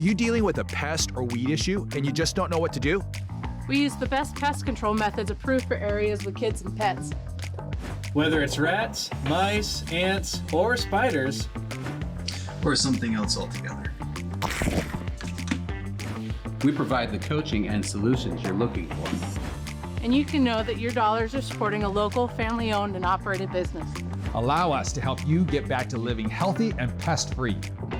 You dealing with a pest or weed issue and you just don't know what to do? We use the best pest control methods approved for areas with kids and pets. Whether it's rats, mice, ants, or spiders, or something else altogether. We provide the coaching and solutions you're looking for. And you can know that your dollars are supporting a local, family-owned and operated business. Allow us to help you get back to living healthy and pest-free.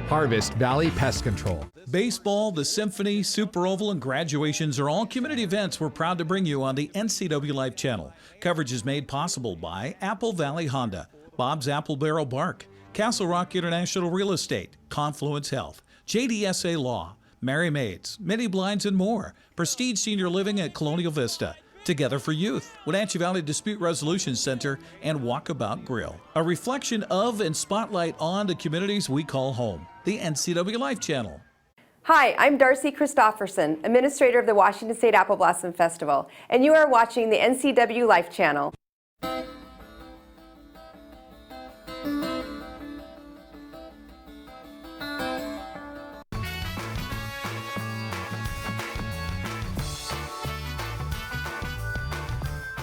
Harvest Valley Pest Control. Baseball, the Symphony, Super Oval, and graduations are all community events we're proud to bring you on the NCW Life channel. Coverage is made possible by Apple Valley Honda, Bob's Apple Barrel Bark, Castle Rock International Real Estate, Confluence Health, JDSA Law, Mary Maids, Mini Blinds, and more. Prestige Senior Living at Colonial Vista. Together for Youth, Wenatchee Valley Dispute Resolution Center, and Walkabout Grill. A reflection of and spotlight on the communities we call home. The NCW Life channel. Hi, I'm Darcy Christofferson, Administrator of the Washington State Apple Blossom Festival, and you are watching the NCW Life channel.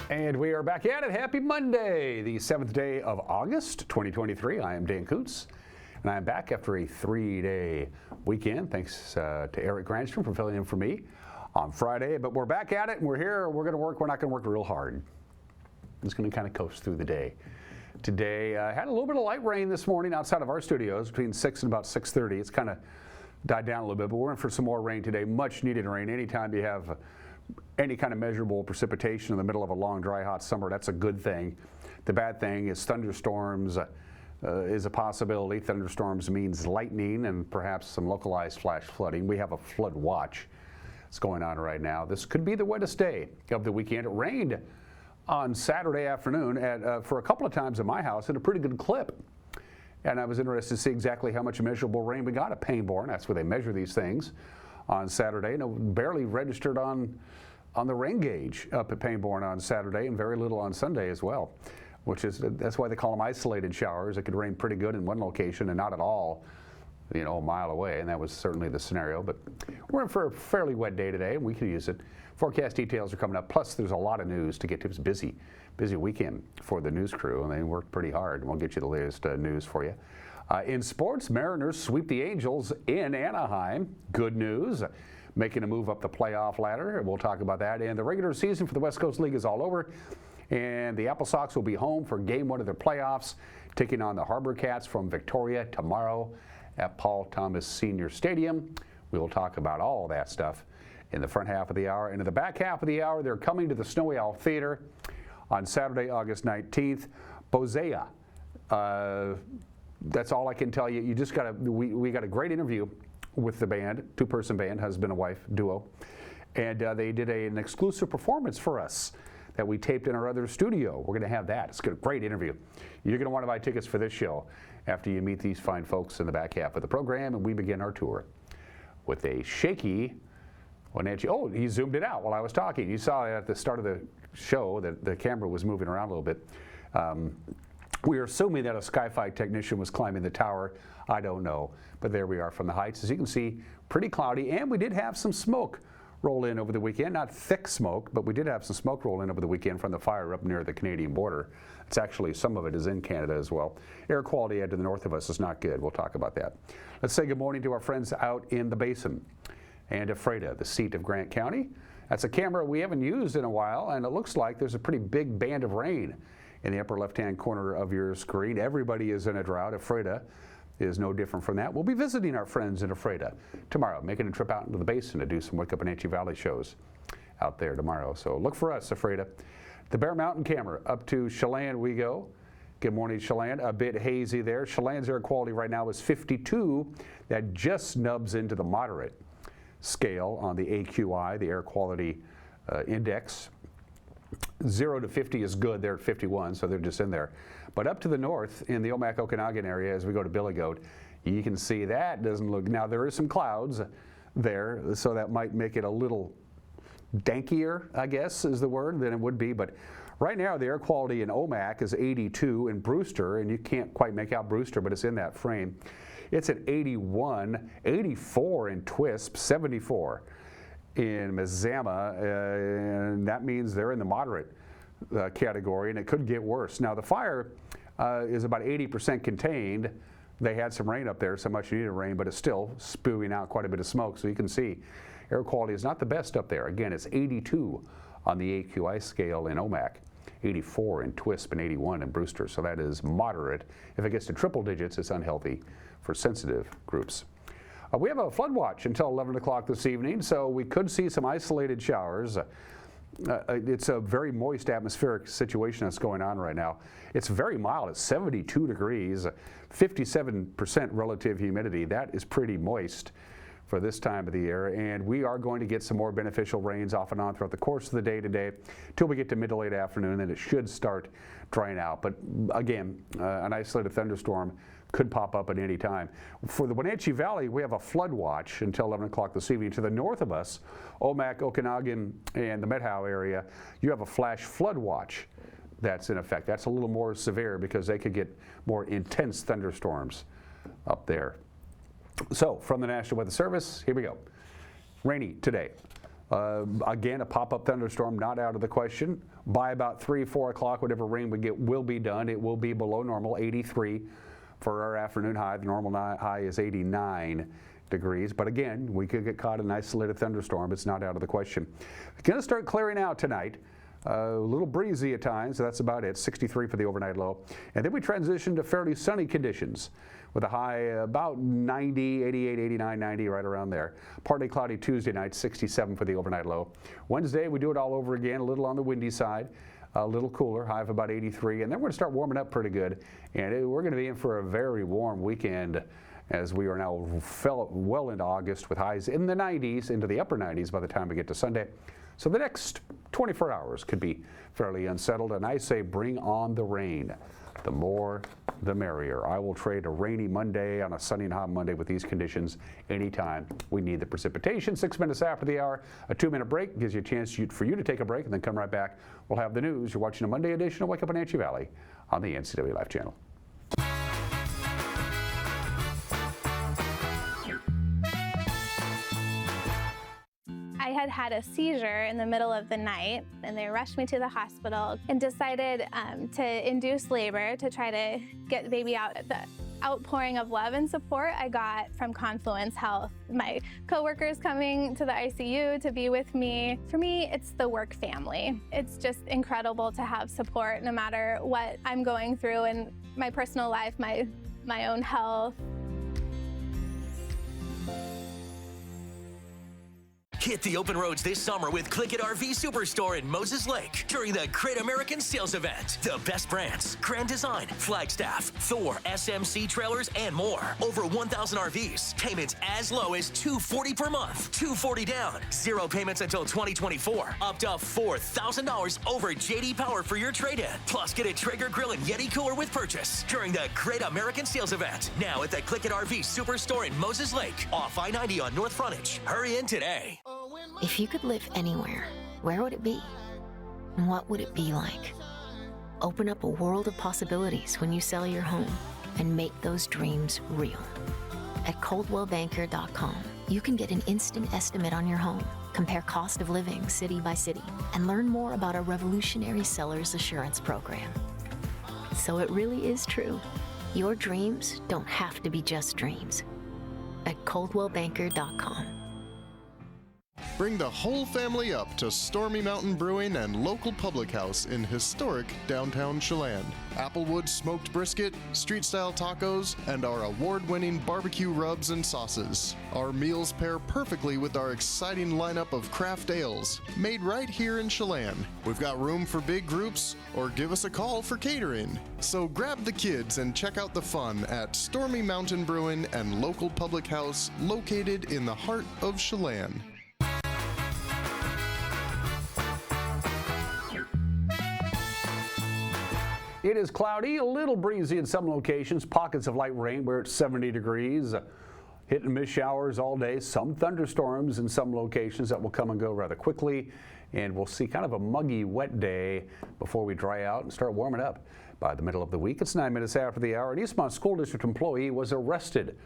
And we are back at it. Happy Monday, the 7th day of August, 2023. I am Dan Kuntz, and I am back after a 3-day weekend. Thanks to Eric Granstrom for filling in for me on Friday. But we're back at it, and we're here. We're going to work. We're not going to work real hard. I'm just going to kind of coast through the day. Today, had a little bit of light rain this morning outside of our studios between 6 and about 6:30. It's kind of died down a little bit, but we're in for some more rain today. Much needed rain. Anytime you have any kind of measurable precipitation in the middle of a long, dry, hot summer, that's a good thing. The bad thing is thunderstorms is a possibility. Thunderstorms means lightning and perhaps some localized flash flooding. We have a flood watch that's going on right now. This could be the wettest day of the weekend. It rained on Saturday afternoon for a couple of times at my house at a pretty good clip. And I was interested to see exactly how much measurable rain we got at Payneborn. That's where they measure these things on Saturday. And it barely registered on the rain gauge up at Payneborn on Saturday, and very little on Sunday as well, that's why they call them isolated showers. It could rain pretty good in one location and not at all, a mile away, and that was certainly the scenario. But we're in for a fairly wet day today, and we could use it. Forecast details are coming up, plus there's a lot of news to get to. It's busy weekend for the news crew, and they worked pretty hard. We'll get you the latest news for you. In sports, Mariners sweep the Angels in Anaheim. Good news. Making a move up the playoff ladder. We'll talk about that. And the regular season for the West Coast League is all over. And the Apple Sox will be home for game 1 of their playoffs, taking on the Harbor Cats from Victoria tomorrow at Paul Thomas Senior Stadium. We will talk about all that stuff in the front half of the hour. And in the back half of the hour, they're coming to the Snowy Owl Theater on Saturday, August 19th. Bozea. That's all I can tell you. We got a great interview with the band, 2-person band, husband and wife duo, and they did an exclusive performance for us that we taped in our other studio. We're going to have that. It's a great interview. You're going to want to buy tickets for this show after you meet these fine folks in the back half of the program, and we begin our tour with a shaky Wenatchee. Oh, he zoomed it out while I was talking. You saw at the start of the show that the camera was moving around a little bit. We are assuming that a Sky-Fi technician was climbing the tower. I don't know, but there we are from the heights. As you can see, pretty cloudy, and we did have some smoke roll in over the weekend. Not thick smoke, but we did have some smoke roll in over the weekend from the fire up near the Canadian border. It's actually, some of it is in Canada as well. Air quality to the north of us is not good. We'll talk about that. Let's say good morning to our friends out in the basin and Ephrata, the seat of Grant County. That's a camera we haven't used in a while, and it looks like there's a pretty big band of rain in the upper left-hand corner of your screen. Everybody is in a drought. Ephrata is no different from that. We'll be visiting our friends in Ephrata tomorrow, making a trip out into the basin to do some Wake Up Wenatchee Valley shows out there tomorrow. So look for us, Ephrata. The Bear Mountain camera, up to Chelan we go. Good morning, Chelan. A bit hazy there. Chelan's air quality right now is 52. That just snubs into the moderate scale on the AQI, the air quality index. 0 to 50 is good. They're at 51, so they're just in there. But up to the north in the Omak-Okanagan area, as we go to Billy Goat, you can see that doesn't look. Now there is some clouds there, so that might make it a little dankier, I guess is the word, than it would be. But right now the air quality in Omak is 82 in Brewster, and you can't quite make out Brewster, but it's in that frame. It's at 81, 84 in Twisp, 74 in Mazama, and that means they're in the moderate category, and it could get worse. Now, the fire is about 80% contained. They had some rain up there, so much needed rain, but it's still spewing out quite a bit of smoke, so you can see air quality is not the best up there. Again, it's 82 on the AQI scale in Omak, 84 in Twisp, and 81 in Brewster, so that is moderate. If it gets to triple digits, it's unhealthy for sensitive groups. We have a flood watch until 11 o'clock this evening, so we could see some isolated showers. It's a very moist atmospheric situation that's going on right now. It's very mild. It's 72 degrees, 57% relative humidity. That is pretty moist for this time of the year, and we are going to get some more beneficial rains off and on throughout the course of the day today till we get to mid to late afternoon, and it should start drying out. But again, an isolated thunderstorm could pop up at any time. For the Wenatchee Valley, we have a flood watch until 11 o'clock this evening. To the north of us, Omak, Okanagan, and the Methow area, you have a flash flood watch that's in effect. That's a little more severe because they could get more intense thunderstorms up there. So, from the National Weather Service, here we go. Rainy today. Again, a pop-up thunderstorm not out of the question. By about 3, 4 o'clock, whatever rain we get will be done. It will be below normal, 83 for our afternoon high. The normal high is 89 degrees. But again, we could get caught in an isolated thunderstorm. It's not out of the question. It's going to start clearing out tonight. A little breezy at times, so that's about it. 63 for the overnight low. And then we transition to fairly sunny conditions with a high about 90, 88, 89, 90, right around there. Partly cloudy Tuesday night, 67 for the overnight low. Wednesday, we do it all over again, a little on the windy side, a little cooler, high of about 83. And then we're going to start warming up pretty good. And we're going to be in for a very warm weekend as we are now well into August with highs in the 90s, into the upper 90s by the time we get to Sunday. So the next 24 hours could be fairly unsettled, and I say bring on the rain. The more, the merrier. I will trade a rainy Monday on a sunny and hot Monday with these conditions anytime we need the precipitation. 6 minutes after the hour, a 2-minute break gives you a chance for you to take a break and then come right back. We'll have the news. You're watching a Monday edition of Wake Up Wenatchee Valley on the NCW Life channel. I had a seizure in the middle of the night, and they rushed me to the hospital and decided to induce labor to try to get the baby out. The outpouring of love and support I got from Confluence Health. My coworkers coming to the ICU to be with me. For me, it's the work family. It's just incredible to have support no matter what I'm going through in my personal life, my own health. Hit the open roads this summer with Click It RV Superstore in Moses Lake during the Great American Sales Event. The best brands, Grand Design, Flagstaff, Thor, SMC trailers, and more. Over 1,000 RVs. Payments as low as $240 per month. $240 down. 0 payments until 2024. Up to $4,000 over JD Power for your trade-in. Plus, get a Traeger grill and Yeti cooler with purchase during the Great American Sales Event. Now at the Click It RV Superstore in Moses Lake, off I-90 on North Frontage. Hurry in today. If you could live anywhere, where would it be? And what would it be like? Open up a world of possibilities when you sell your home and make those dreams real. At ColdwellBanker.com, you can get an instant estimate on your home, compare cost of living city by city, and learn more about our revolutionary seller's assurance program. So it really is true. Your dreams don't have to be just dreams. At ColdwellBanker.com. Bring the whole family up to Stormy Mountain Brewing and local public house in historic downtown Chelan. Applewood smoked brisket, street-style tacos, and our award-winning barbecue rubs and sauces. Our meals pair perfectly with our exciting lineup of craft ales, made right here in Chelan. We've got room for big groups, or give us a call for catering. So grab the kids and check out the fun at Stormy Mountain Brewing and local public house located in the heart of Chelan. It is cloudy, a little breezy in some locations, pockets of light rain. We're at 70 degrees. Hit and miss showers all day, some thunderstorms in some locations that will come and go rather quickly. And we'll see kind of a muggy, wet day before we dry out and start warming up. By the middle of the week, it's 9 minutes after the hour. An Eastmont School District employee was arrested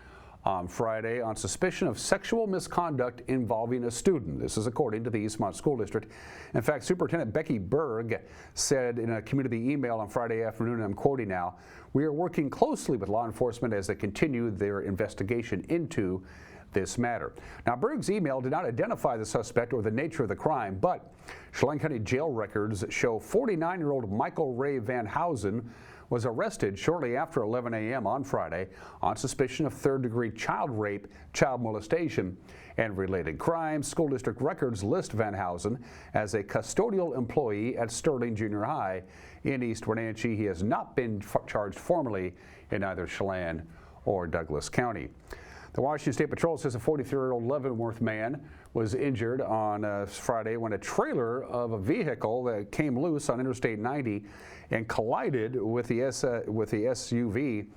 on Friday on suspicion of sexual misconduct involving a student. This is according to the Eastmont School District. In fact, Superintendent Becky Berg said in a community email on Friday afternoon, and I'm quoting now, "We are working closely with law enforcement as they continue their investigation into this matter." Now, Berg's email did not identify the suspect or the nature of the crime, but Chelan County jail records show 49-year-old Michael Ray Van Housen was arrested shortly after 11 a.m. on Friday on suspicion of third-degree child rape, child molestation, and related crimes. School district records list Van Housen as a custodial employee at Sterling Junior High in East Wenatchee. He has not been charged formally in either Chelan or Douglas County. The Washington State Patrol says a 43-year-old Leavenworth man was injured on Friday when a trailer of a vehicle that came loose on Interstate 90 and collided with the SUV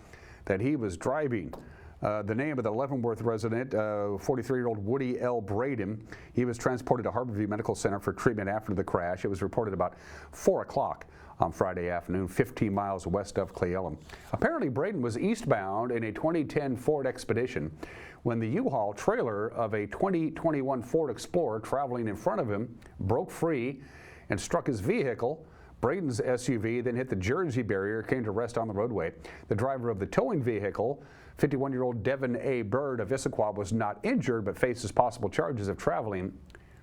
that he was driving. The name of the Leavenworth resident, 43-year-old Woody L. Braden, he was transported to Harborview Medical Center for treatment after the crash. It was reported about 4 o'clock on Friday afternoon, 15 miles west of Cle Elum. Apparently, Braden was eastbound in a 2010 Ford Expedition when the U-Haul trailer of a 2021 Ford Explorer traveling in front of him broke free and struck his vehicle. Braden's SUV then hit the Jersey barrier, came to rest on the roadway. The driver of the towing vehicle, 51-year-old Devin A. Bird of Issaquah, was not injured but faces possible charges of traveling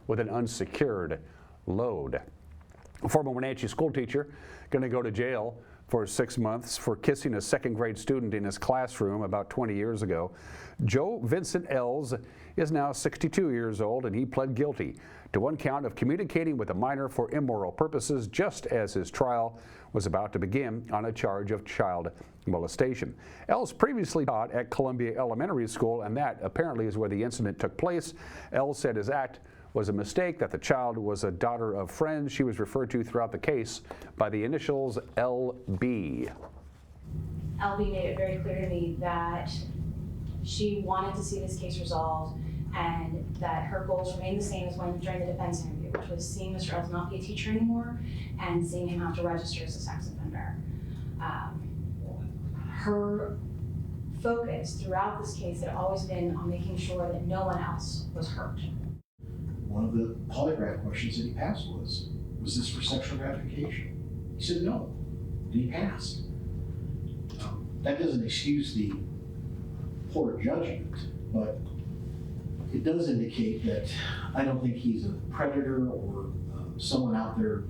with an unsecured load. A former Wenatchee school teacher going to go to jail for 6 months for kissing a second-grade student in his classroom about 20 years ago. Joe Vincent Ells is now 62 years old, and he pled guilty to one count of communicating with a minor for immoral purposes just as his trial was about to begin on a charge of child molestation. Ells previously taught at Columbia Elementary School, and that apparently is where the incident took place. Ells said his act was a mistake, that the child was a daughter of friends. She was referred to throughout the case by the initials LB. LB made it very clear to me that she wanted to see this case resolved and that her goals remained the same as when during the defense interview, which was seeing Mr. Ells not be a teacher anymore and seeing him have to register as a sex offender. Her focus throughout this case had always been on making sure that no one else was hurt. One of the polygraph questions that he passed was this for sexual gratification? He said no, and he passed. That doesn't excuse the poor judgment, but it does indicate that I don't think he's a predator or someone out there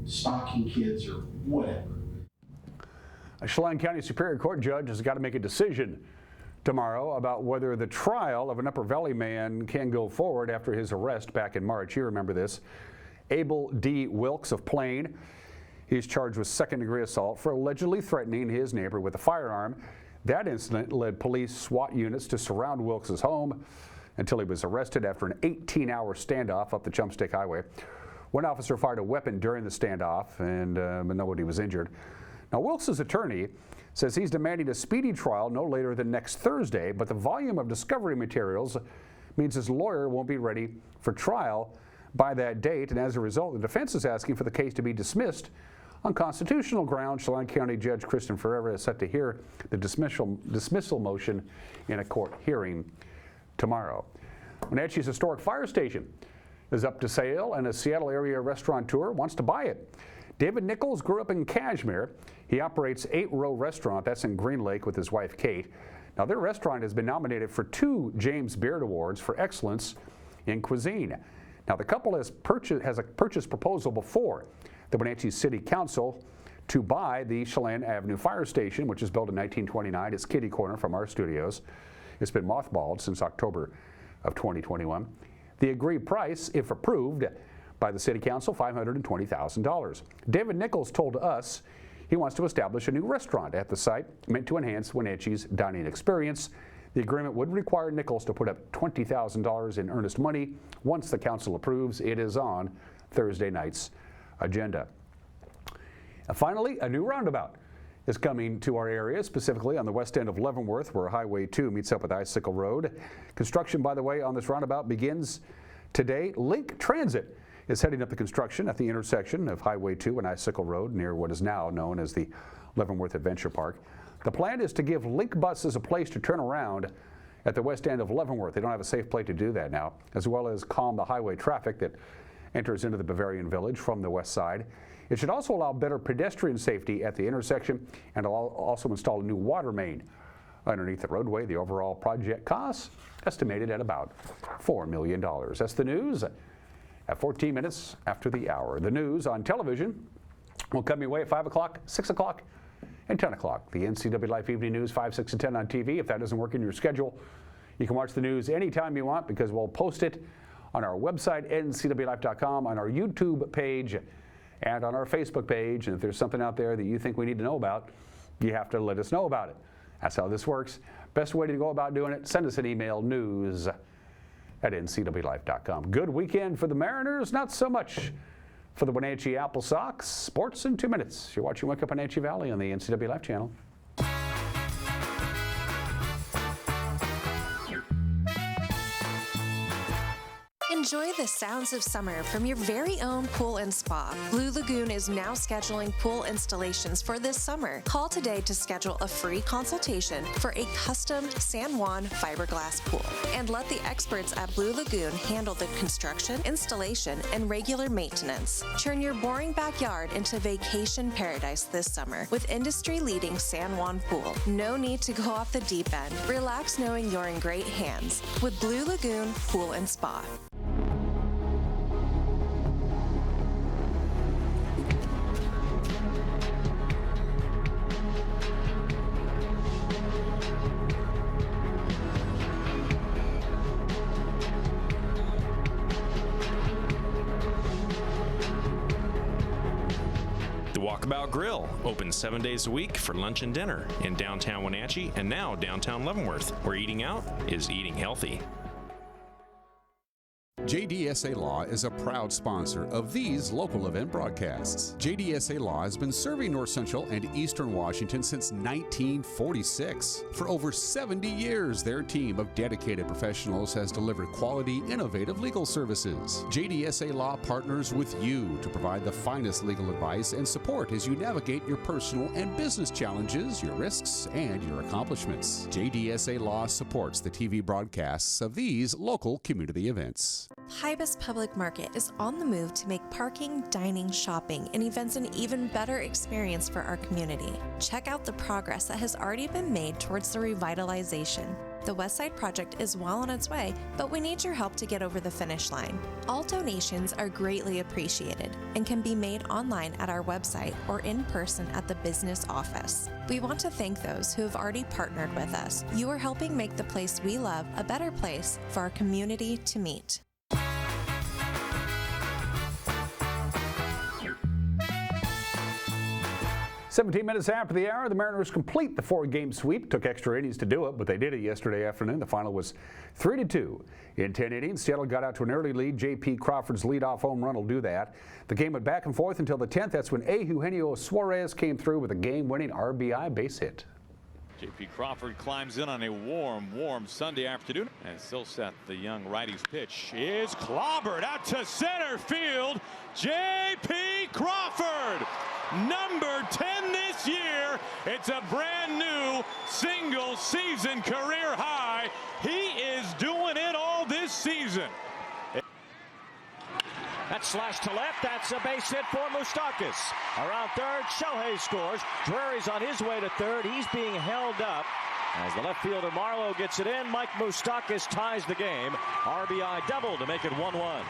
stalking kids or whatever. A Chelan County Superior Court judge has got to make a decision tomorrow about whether the trial of an Upper Valley man can go forward after his arrest back in March. You remember this. Abel D. Wilkes of Plain. He's charged with second-degree assault for allegedly threatening his neighbor with a firearm. That incident led police SWAT units to surround Wilkes' home until he was arrested after an 18-hour standoff up the Chumpstick Highway. One officer fired a weapon during the standoff, and nobody was injured. Now, Wilkes' attorney says he's demanding a speedy trial no later than next Thursday, but the volume of discovery materials means his lawyer won't be ready for trial by that date, and as a result, the defense is asking for the case to be dismissed on constitutional grounds. Chelan County Judge Kristen Ferreira is set to hear the dismissal motion in a court hearing tomorrow. Wenatchee's historic fire station is up to sale, and a Seattle area restaurateur wants to buy it. David Nichols grew up in Cashmere. He operates 8 Row Restaurant, that's in Green Lake, with his wife Kate. Now, their restaurant has been nominated for 2 James Beard Awards for excellence in cuisine. Now, the couple has a purchase proposal before the Wenatchee City Council to buy the Chelan Avenue Fire Station, which was built in 1929. It's kitty corner from our studios. It's been mothballed since October of 2021. The agreed price, if approved by the City Council, $520,000. David Nichols told us he wants to establish a new restaurant at the site meant to enhance Wenatchee's dining experience. The agreement would require Nichols to put up $20,000 in earnest money. Once the council approves, it is on Thursday night's agenda. And finally, a new roundabout is coming to our area, specifically on the west end of Leavenworth, where Highway 2 meets up with Icicle Road. Construction, by the way, on this roundabout begins today. Link Transit is heading up the construction at the intersection of Highway 2 and Icicle Road near what is now known as the Leavenworth Adventure Park. The plan is to give Link buses a place to turn around at the west end of Leavenworth. They don't have a safe place to do that now, as well as calm the highway traffic that enters into the Bavarian Village from the west side. It should also allow better pedestrian safety at the intersection and also install a new water main underneath the roadway. The overall project cost estimated at about $4 million. That's the news at 14 minutes after the hour. The news on television will come your way at 5 o'clock, 6 o'clock, and 10 o'clock. The NCW Life Evening News, 5, 6, and 10 on TV. If that doesn't work in your schedule, you can watch the news anytime you want because we'll post it on our website, ncwlife.com, on our YouTube page, and on our Facebook page. And if there's something out there that you think we need to know about, you have to let us know about it. That's how this works. Best way to go about doing it, send us an email, news@ncwlife.com. Good weekend for the Mariners, not so much for the Wenatchee Apple Sox. Sports in 2 minutes. You're watching Wake Up Wenatchee Valley on the NCW Life channel. Enjoy the sounds of summer from your very own pool and spa. Blue Lagoon is now scheduling pool installations for this summer. Call today to schedule a free consultation for a custom San Juan fiberglass pool. And let the experts at Blue Lagoon handle the construction, installation, and regular maintenance. Turn your boring backyard into vacation paradise this summer with industry-leading San Juan pool. No need to go off the deep end. Relax knowing you're in great hands with Blue Lagoon Pool and Spa. Walkabout Grill, open 7 days a week for lunch and dinner in downtown Wenatchee and now downtown Leavenworth, where eating out is eating healthy. JDSA Law is a proud sponsor of these local event broadcasts. JDSA Law has been serving North Central and Eastern Washington since 1946. For over 70 years, their team of dedicated professionals has delivered quality, innovative legal services. JDSA Law partners with you to provide the finest legal advice and support as you navigate your personal and business challenges, your risks, and your accomplishments. JDSA Law supports the TV broadcasts of these local community events. Pybus Public Market is on the move to make parking, dining, shopping, and events an even better experience for our community. Check out the progress that has already been made towards the revitalization. The Westside project is well on its way, but we need your help to get over the finish line. All donations are greatly appreciated and can be made online at our website or in person at the business office. We want to thank those who have already partnered with us. You are helping make the place we love a better place for our community to meet. 17 minutes after the hour, the Mariners complete the 4-game sweep. Took extra innings to do it, but they did it yesterday afternoon. The final was 3-2 in 10 innings. Seattle got out to an early lead. J.P. Crawford's leadoff home run will do that. The game went back and forth until the 10th. That's when Eugenio Suarez came through with a game-winning RBI base hit. J.P. Crawford climbs in on a warm Sunday afternoon. And still set, the young righty's pitch is clobbered out to center field. J.P. Crawford, number 10 this year. It's a brand new single season career high. He is doing it all this season. That slash to left. That's a base hit for Moustakas. Around third, Shohei scores. Drury's on his way to third. He's being held up. As the left fielder Marlowe gets it in, Mike Moustakas ties the game. RBI double to make it 1-1.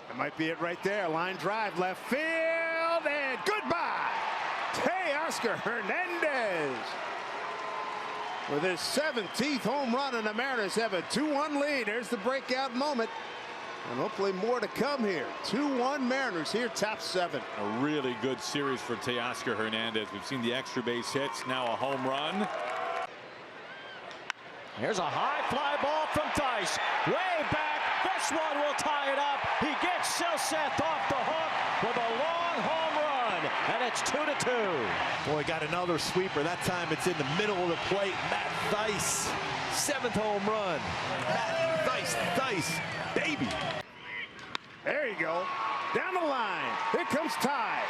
That might be it right there. Line drive, left field, and goodbye. Teoscar Hernandez with his 17th home run, and the Mariners have a 2-1 lead. There's the breakout moment. And hopefully more to come here. 2-1 Mariners here, top 7. A really good series for Teoscar Hernandez. We've seen the extra base hits, now a home run. Here's a high fly ball from Tice. Way back. This one will tie it up. He gets Silseth off the hook with a long home run. And it's 2-2. Boy, got another sweeper. That time it's in the middle of the plate. Matt Thice, 7th home run. Matt Thice, baby. There you go. Down the line. Here comes Ty.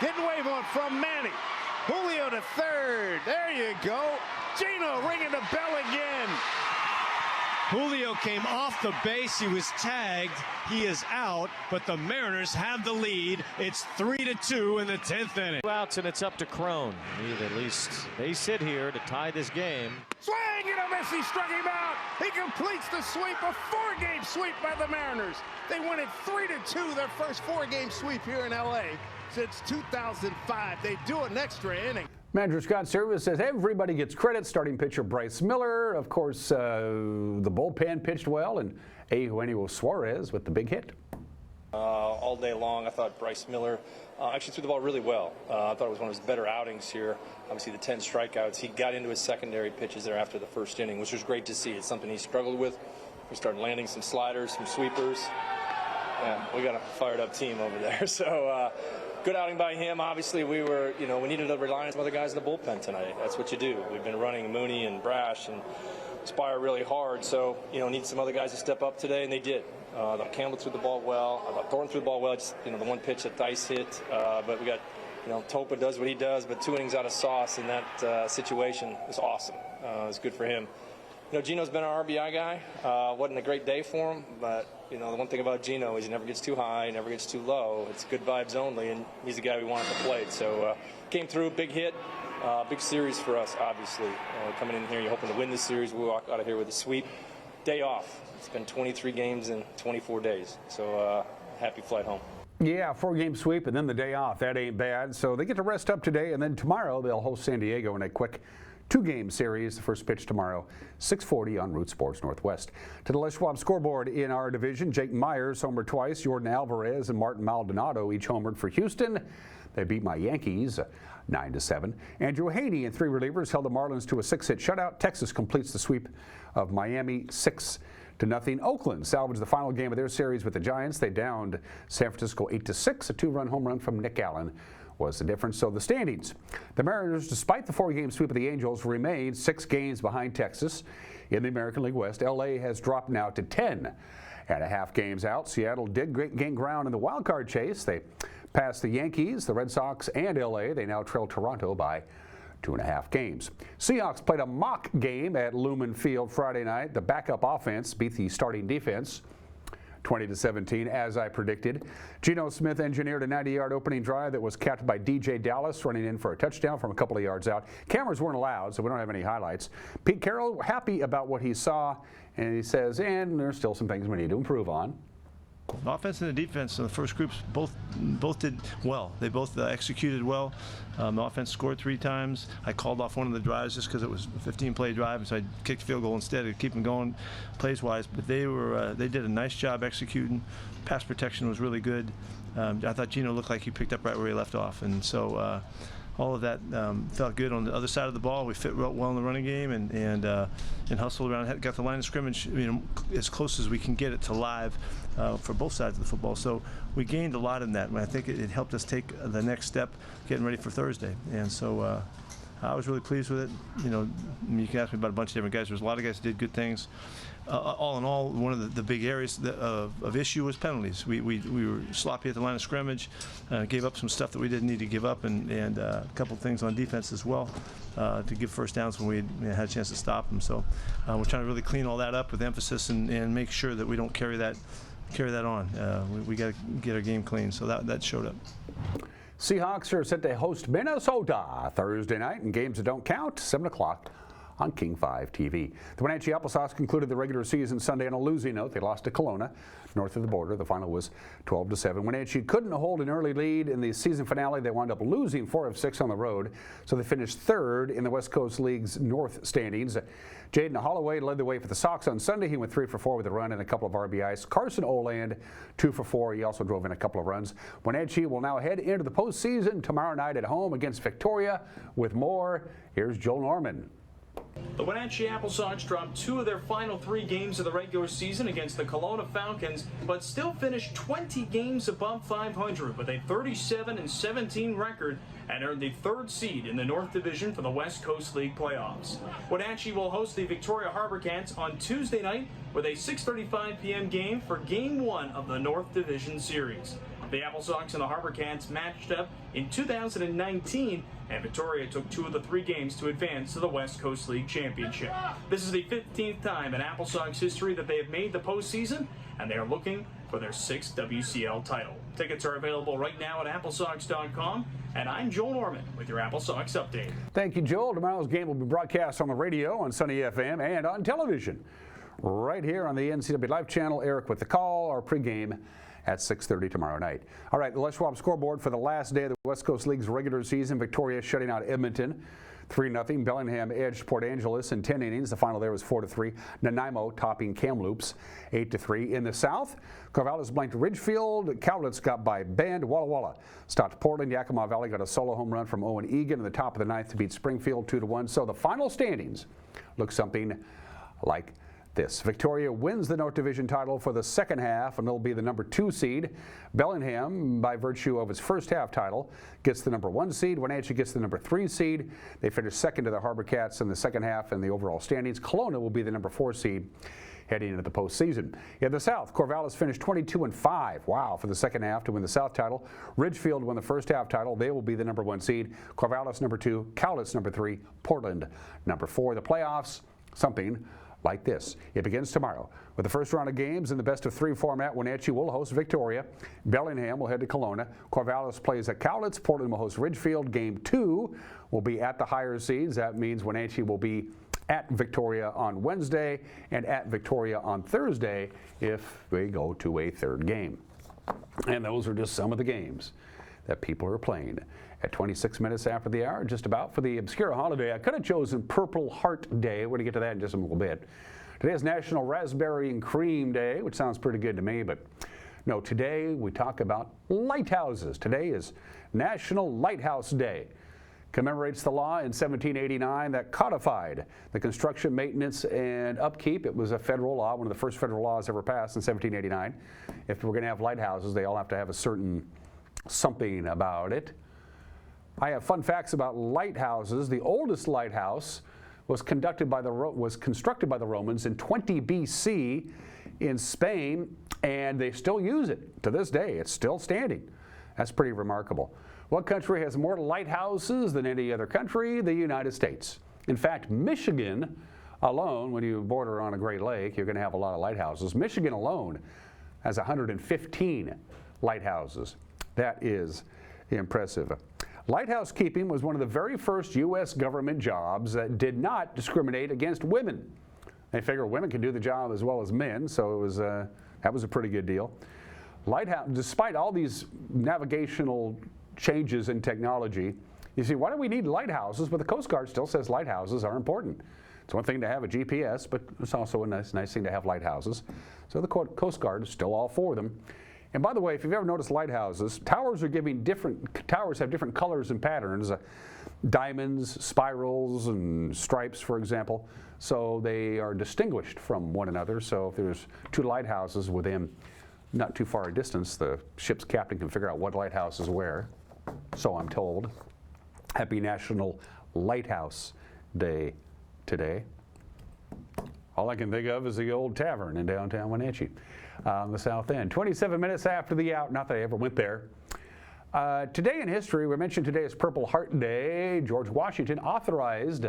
Getting away from Manny. Julio to third. There you go. Gino ringing the bell again. Julio came off the base. He was tagged. He is out, but the Mariners have the lead. It's 3-2 in the 10th inning. Outs, and it's up to Crone. Need at least base hit here to tie this game. Swing and a miss. He struck him out. He completes the sweep, a 4-game sweep by the Mariners. They win it 3-2, their first 4-game sweep here in L.A. since 2005. They do an extra inning. Manager Scott Service says everybody gets credit. Starting pitcher Bryce Miller, of course, the bullpen pitched well, and Eugenio Suarez with the big hit. All day long, I thought Bryce Miller actually threw the ball really well. I thought it was one of his better outings here. Obviously, the 10 strikeouts. He got into his secondary pitches there after the first inning, which was great to see. It's something he struggled with. We started landing some sliders, some sweepers. Yeah, we got a fired-up team over there. So. Good outing by him. Obviously, we needed to rely on some other guys in the bullpen tonight. That's what you do. We've been running Mooney and Brash and Spire really hard, so need some other guys to step up today, and they did. I thought Campbell threw the ball well. I thought Thornton threw the ball well. Just the one pitch that Dice hit, but we got Topa does what he does, but 2 innings out of Sauce in that situation is awesome. It's good for him. Gino's been our RBI guy. Wasn't a great day for him, but the one thing about Gino is he never gets too high, he never gets too low. It's good vibes only, and he's the guy we want at the plate. So came through, big hit, big series for us, obviously. Coming in here, you're hoping to win this series. We walk out of here with a sweep. Day off. It's been 23 games in 24 days. So happy flight home. Yeah, 4-game sweep and then the day off. That ain't bad. So they get to rest up today, and then tomorrow they'll host San Diego in a quick 2-game series. The first pitch tomorrow, 6:40 on Root Sports Northwest. To the Les Schwab scoreboard in our division, Jake Myers homered twice. Jordan Alvarez and Martin Maldonado each homered for Houston. They beat my Yankees 9-7. Andrew Haney and 3 relievers held the Marlins to a 6-hit shutout. Texas completes the sweep of Miami 6-0. Oakland salvaged the final game of their series with the Giants. They downed San Francisco 8-6. A 2-run home run from Nick Allen was the difference. So the standings. The Mariners, despite the 4-game sweep of the Angels, remain 6 games behind Texas in the American League West. LA has dropped now to 10.5 games out. Seattle did gain ground in the wild card chase. They passed the Yankees, the Red Sox, and LA. They now trail Toronto by 2.5 games. Seahawks played a mock game at Lumen Field Friday night. The backup offense beat the starting defense 20-17, as I predicted. Geno Smith engineered a 90-yard opening drive that was capped by DJ Dallas running in for a touchdown from a couple of yards out. Cameras weren't allowed, so we don't have any highlights. Pete Carroll happy about what he saw, and he says, and there's still some things we need to improve on. The offense and the defense in the first groups both did well. They both executed well. The offense scored 3 times. I called off one of the drives just because it was a 15-play drive, and so I kicked field goal instead to keep them going plays-wise. But they did a nice job executing. Pass protection was really good. I thought Geno looked like he picked up right where he left off, and so all of that felt good. On the other side of the ball, we fit well in the running game and hustled around. Got the line of scrimmage, as close as we can get it to live for both sides of the football. So we gained a lot in that, and I think it helped us take the next step, getting ready for Thursday. And so I was really pleased with it. You can ask me about a bunch of different guys. There's a lot of guys that did good things. All in all, one of the big areas of issue was penalties. We were sloppy at the line of scrimmage, gave up some stuff that we didn't need to give up, and a couple of things on defense as well to give first downs when we had a chance to stop them. So we're trying to really clean all that up with emphasis and make sure that we don't carry that on. We got to get our game clean. So that showed up. Seahawks are set to host Minnesota Thursday night in games that don't count, 7 o'clock on King 5 TV. The Wenatchee Applesauce concluded the regular season Sunday on a losing note. They lost to Kelowna, north of the border. The final was 12-7. Wenatchee couldn't hold an early lead in the season finale. They wound up losing 4 of 6 on the road, so they finished 3rd in the West Coast League's north standings. Jaden Holloway led the way for the Sox on Sunday. He went 3 for 4 with a run and a couple of RBIs. Carson Oland, 2 for 4. He also drove in a couple of runs. Wenatchee will now head into the postseason tomorrow night at home against Victoria. With more, here's Joel Norman. The Wenatchee Apple Sox dropped 2 of their final 3 games of the regular season against the Kelowna Falcons, but still finished 20 games above 500 with a 37-17 record and earned the 3rd seed in the North Division for the West Coast League playoffs. Wenatchee will host the Victoria Harbor Cats on Tuesday night with a 6:35 p.m. game for Game 1 of the North Division Series. The Apple Sox and the Harbor Cats matched up in 2019, and Victoria took 2 of the 3 games to advance to the West Coast League Championship. This is the 15th time in Apple Sox history that they have made the postseason, and they are looking for their 6th WCL title. Tickets are available right now at applesox.com, and I'm Joel Norman with your Apple Sox update. Thank you, Joel. Tomorrow's game will be broadcast on the radio, on Sunny FM, and on television. Right here on the NCW Life channel. Eric with the call, our pregame at 6:30 tomorrow night. All right, the Les Schwab scoreboard for the last day of the West Coast League's regular season. Victoria shutting out Edmonton 3-0. Bellingham edged Port Angeles in 10 innings. The final there was 4-3. Nanaimo topping Kamloops 8-3. In the South, Corvallis blanked Ridgefield. Cowlitz got by Bend. Walla Walla stopped Portland. Yakima Valley got a solo home run from Owen Egan in the top of the 9th to beat Springfield 2-1. So the final standings look something like this. Victoria wins the North Division title for the second half, and they'll be the number 2 seed. Bellingham, by virtue of its first half title, gets the number 1 seed. Wenatchee gets the number 3 seed. They finish second to the Harbor Cats in the second half in the overall standings. Kelowna will be the number 4 seed heading into the postseason. In the South, Corvallis finished 22-5. Wow, for the second half to win the South title. Ridgefield won the first half title. They will be the number 1 seed. Corvallis number 2, Cowlitz number 3, Portland number 4. The playoffs, something like this. It begins tomorrow with the first round of games in the best-of-3 format. Wenatchee will host Victoria. Bellingham will head to Kelowna. Corvallis plays at Cowlitz. Portland will host Ridgefield. Game 2 will be at the higher seeds. That means Wenatchee will be at Victoria on Wednesday and at Victoria on Thursday if they go to a 3rd game. And those are just some of the games that people are playing. At 26 minutes after the hour, just about, for the obscure holiday, I could have chosen Purple Heart Day. We're going to get to that in just a little bit. Today is National Raspberry and Cream Day, which sounds pretty good to me, but no, today we talk about lighthouses. Today is National Lighthouse Day. Commemorates the law in 1789 that codified the construction, maintenance, and upkeep. It was a federal law, one of the first federal laws ever passed in 1789. If we're going to have lighthouses, they all have to have a certain something about it. I have fun facts about lighthouses. The oldest lighthouse was constructed by the Romans in 20 BC in Spain, and they still use it to this day. It's still standing. That's pretty remarkable. What country has more lighthouses than any other country? The United States. In fact, Michigan alone, when you border on a Great Lake, you're going to have a lot of lighthouses. Michigan alone has 115 lighthouses. That is impressive. Lighthouse keeping was one of the very first U.S. government jobs that did not discriminate against women. They figure women can do the job as well as men, so it was that was a pretty good deal. Lighthouse, despite all these navigational changes in technology, you see, why do we need lighthouses? But the Coast Guard still says lighthouses are important. It's one thing to have a GPS, but it's also a nice thing to have lighthouses. So the Coast Guard is still all for them. And by the way, if you've ever noticed lighthouses, towers have different colors and patterns, diamonds, spirals, and stripes, for example. So they are distinguished from one another. So if there's 2 lighthouses within not too far a distance, the ship's captain can figure out what lighthouse is where. So I'm told. Happy National Lighthouse Day today. All I can think of is the old tavern in downtown Wenatchee. On the south end. 27 minutes after the hour, not that I ever went there. Today in history, we mentioned today is Purple Heart Day. George Washington authorized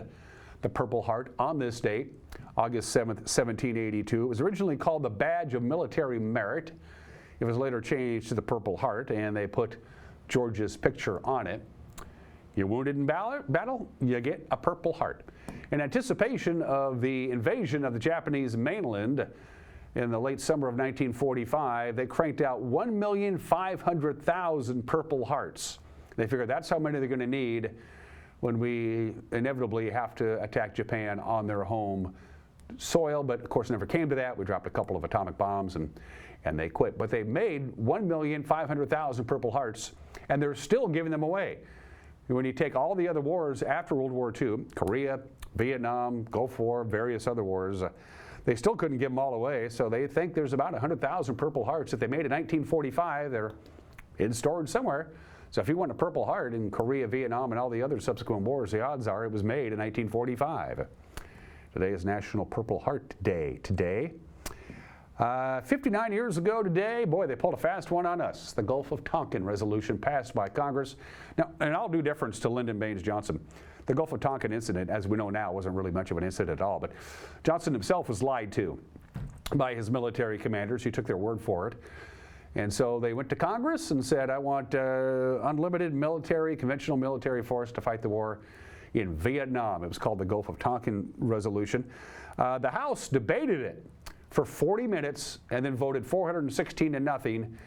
the Purple Heart on this date, August 7th, 1782. It was originally called the Badge of Military Merit. It was later changed to the Purple Heart, and they put George's picture on it. You're wounded in battle, you get a Purple Heart. In anticipation of the invasion of the Japanese mainland, in the late summer of 1945, they cranked out 1,500,000 Purple Hearts. They figured that's how many they're going to need when we inevitably have to attack Japan on their home soil, but of course never came to that. We dropped a couple of atomic bombs and they quit. But they made 1,500,000 Purple Hearts, and they're still giving them away. When you take all the other wars after World War II, Korea, Vietnam, Gulf War, various other wars. They still couldn't give them all away, so they think there's about 100,000 Purple Hearts that they made in 1945. They're in storage somewhere. So if you want a Purple Heart in Korea, Vietnam, and all the other subsequent wars, the odds are it was made in 1945. Today is National Purple Heart Day. Today, 59 years ago today, boy, they pulled a fast one on us. The Gulf of Tonkin resolution passed by Congress. Now, and I'll do deference to Lyndon Baines Johnson. The Gulf of Tonkin incident, as we know now, wasn't really much of an incident at all, but Johnson himself was lied to by his military commanders. He took their word for it. And so they went to Congress and said, I want unlimited military, conventional military force to fight the war in Vietnam. It was called the Gulf of Tonkin resolution. The House debated it for 40 minutes and then voted 416 to nothing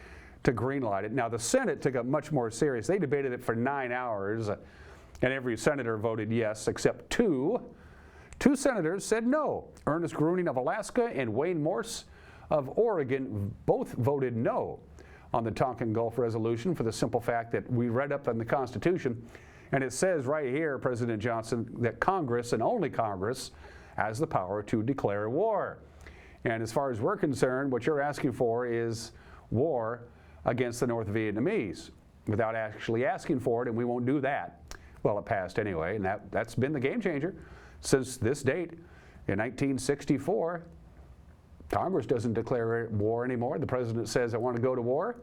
to greenlight it. Now the Senate took it much more serious. They debated it for 9 hours and every senator voted yes except two. Two senators said no. Ernest Gruning of Alaska and Wayne Morse of Oregon both voted no on the Tonkin Gulf resolution for the simple fact that we read up on the Constitution and it says right here, President Johnson, that Congress and only Congress has the power to declare war. And as far as we're concerned, what you're asking for is war against the North Vietnamese without actually asking for it, and we won't do that. Well, it passed anyway, and that's been the game changer since this date. In 1964, Congress doesn't declare war anymore. The president says, I want to go to war,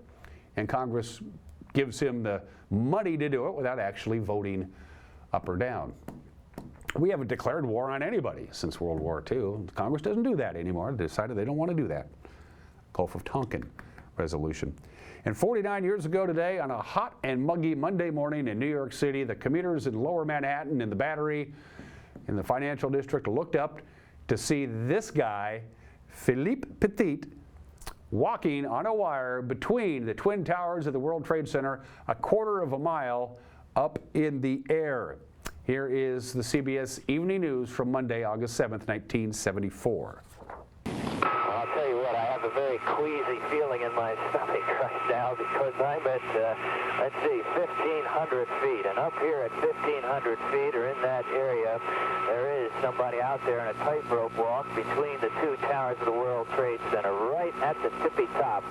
and Congress gives him the money to do it without actually voting up or down. We haven't declared war on anybody since World War II. Congress doesn't do that anymore. They decided they don't want to do that. Gulf of Tonkin resolution. And 49 years ago today, on a hot and muggy Monday morning in New York City, the commuters in Lower Manhattan in the Battery in the financial district looked up to see this guy, Philippe Petit, walking on a wire between the Twin Towers of the World Trade Center, a quarter of a mile up in the air. Here is the CBS Evening News from Monday, August 7th, 1974. I'll tell you what, I have a very queasy feeling in my stomach right now because I'm at, let's see, 1,500 feet. And up here at 1,500 feet or in that area, there is somebody out there in a tightrope walk between the two towers of the World Trade Center, right at the tippy top.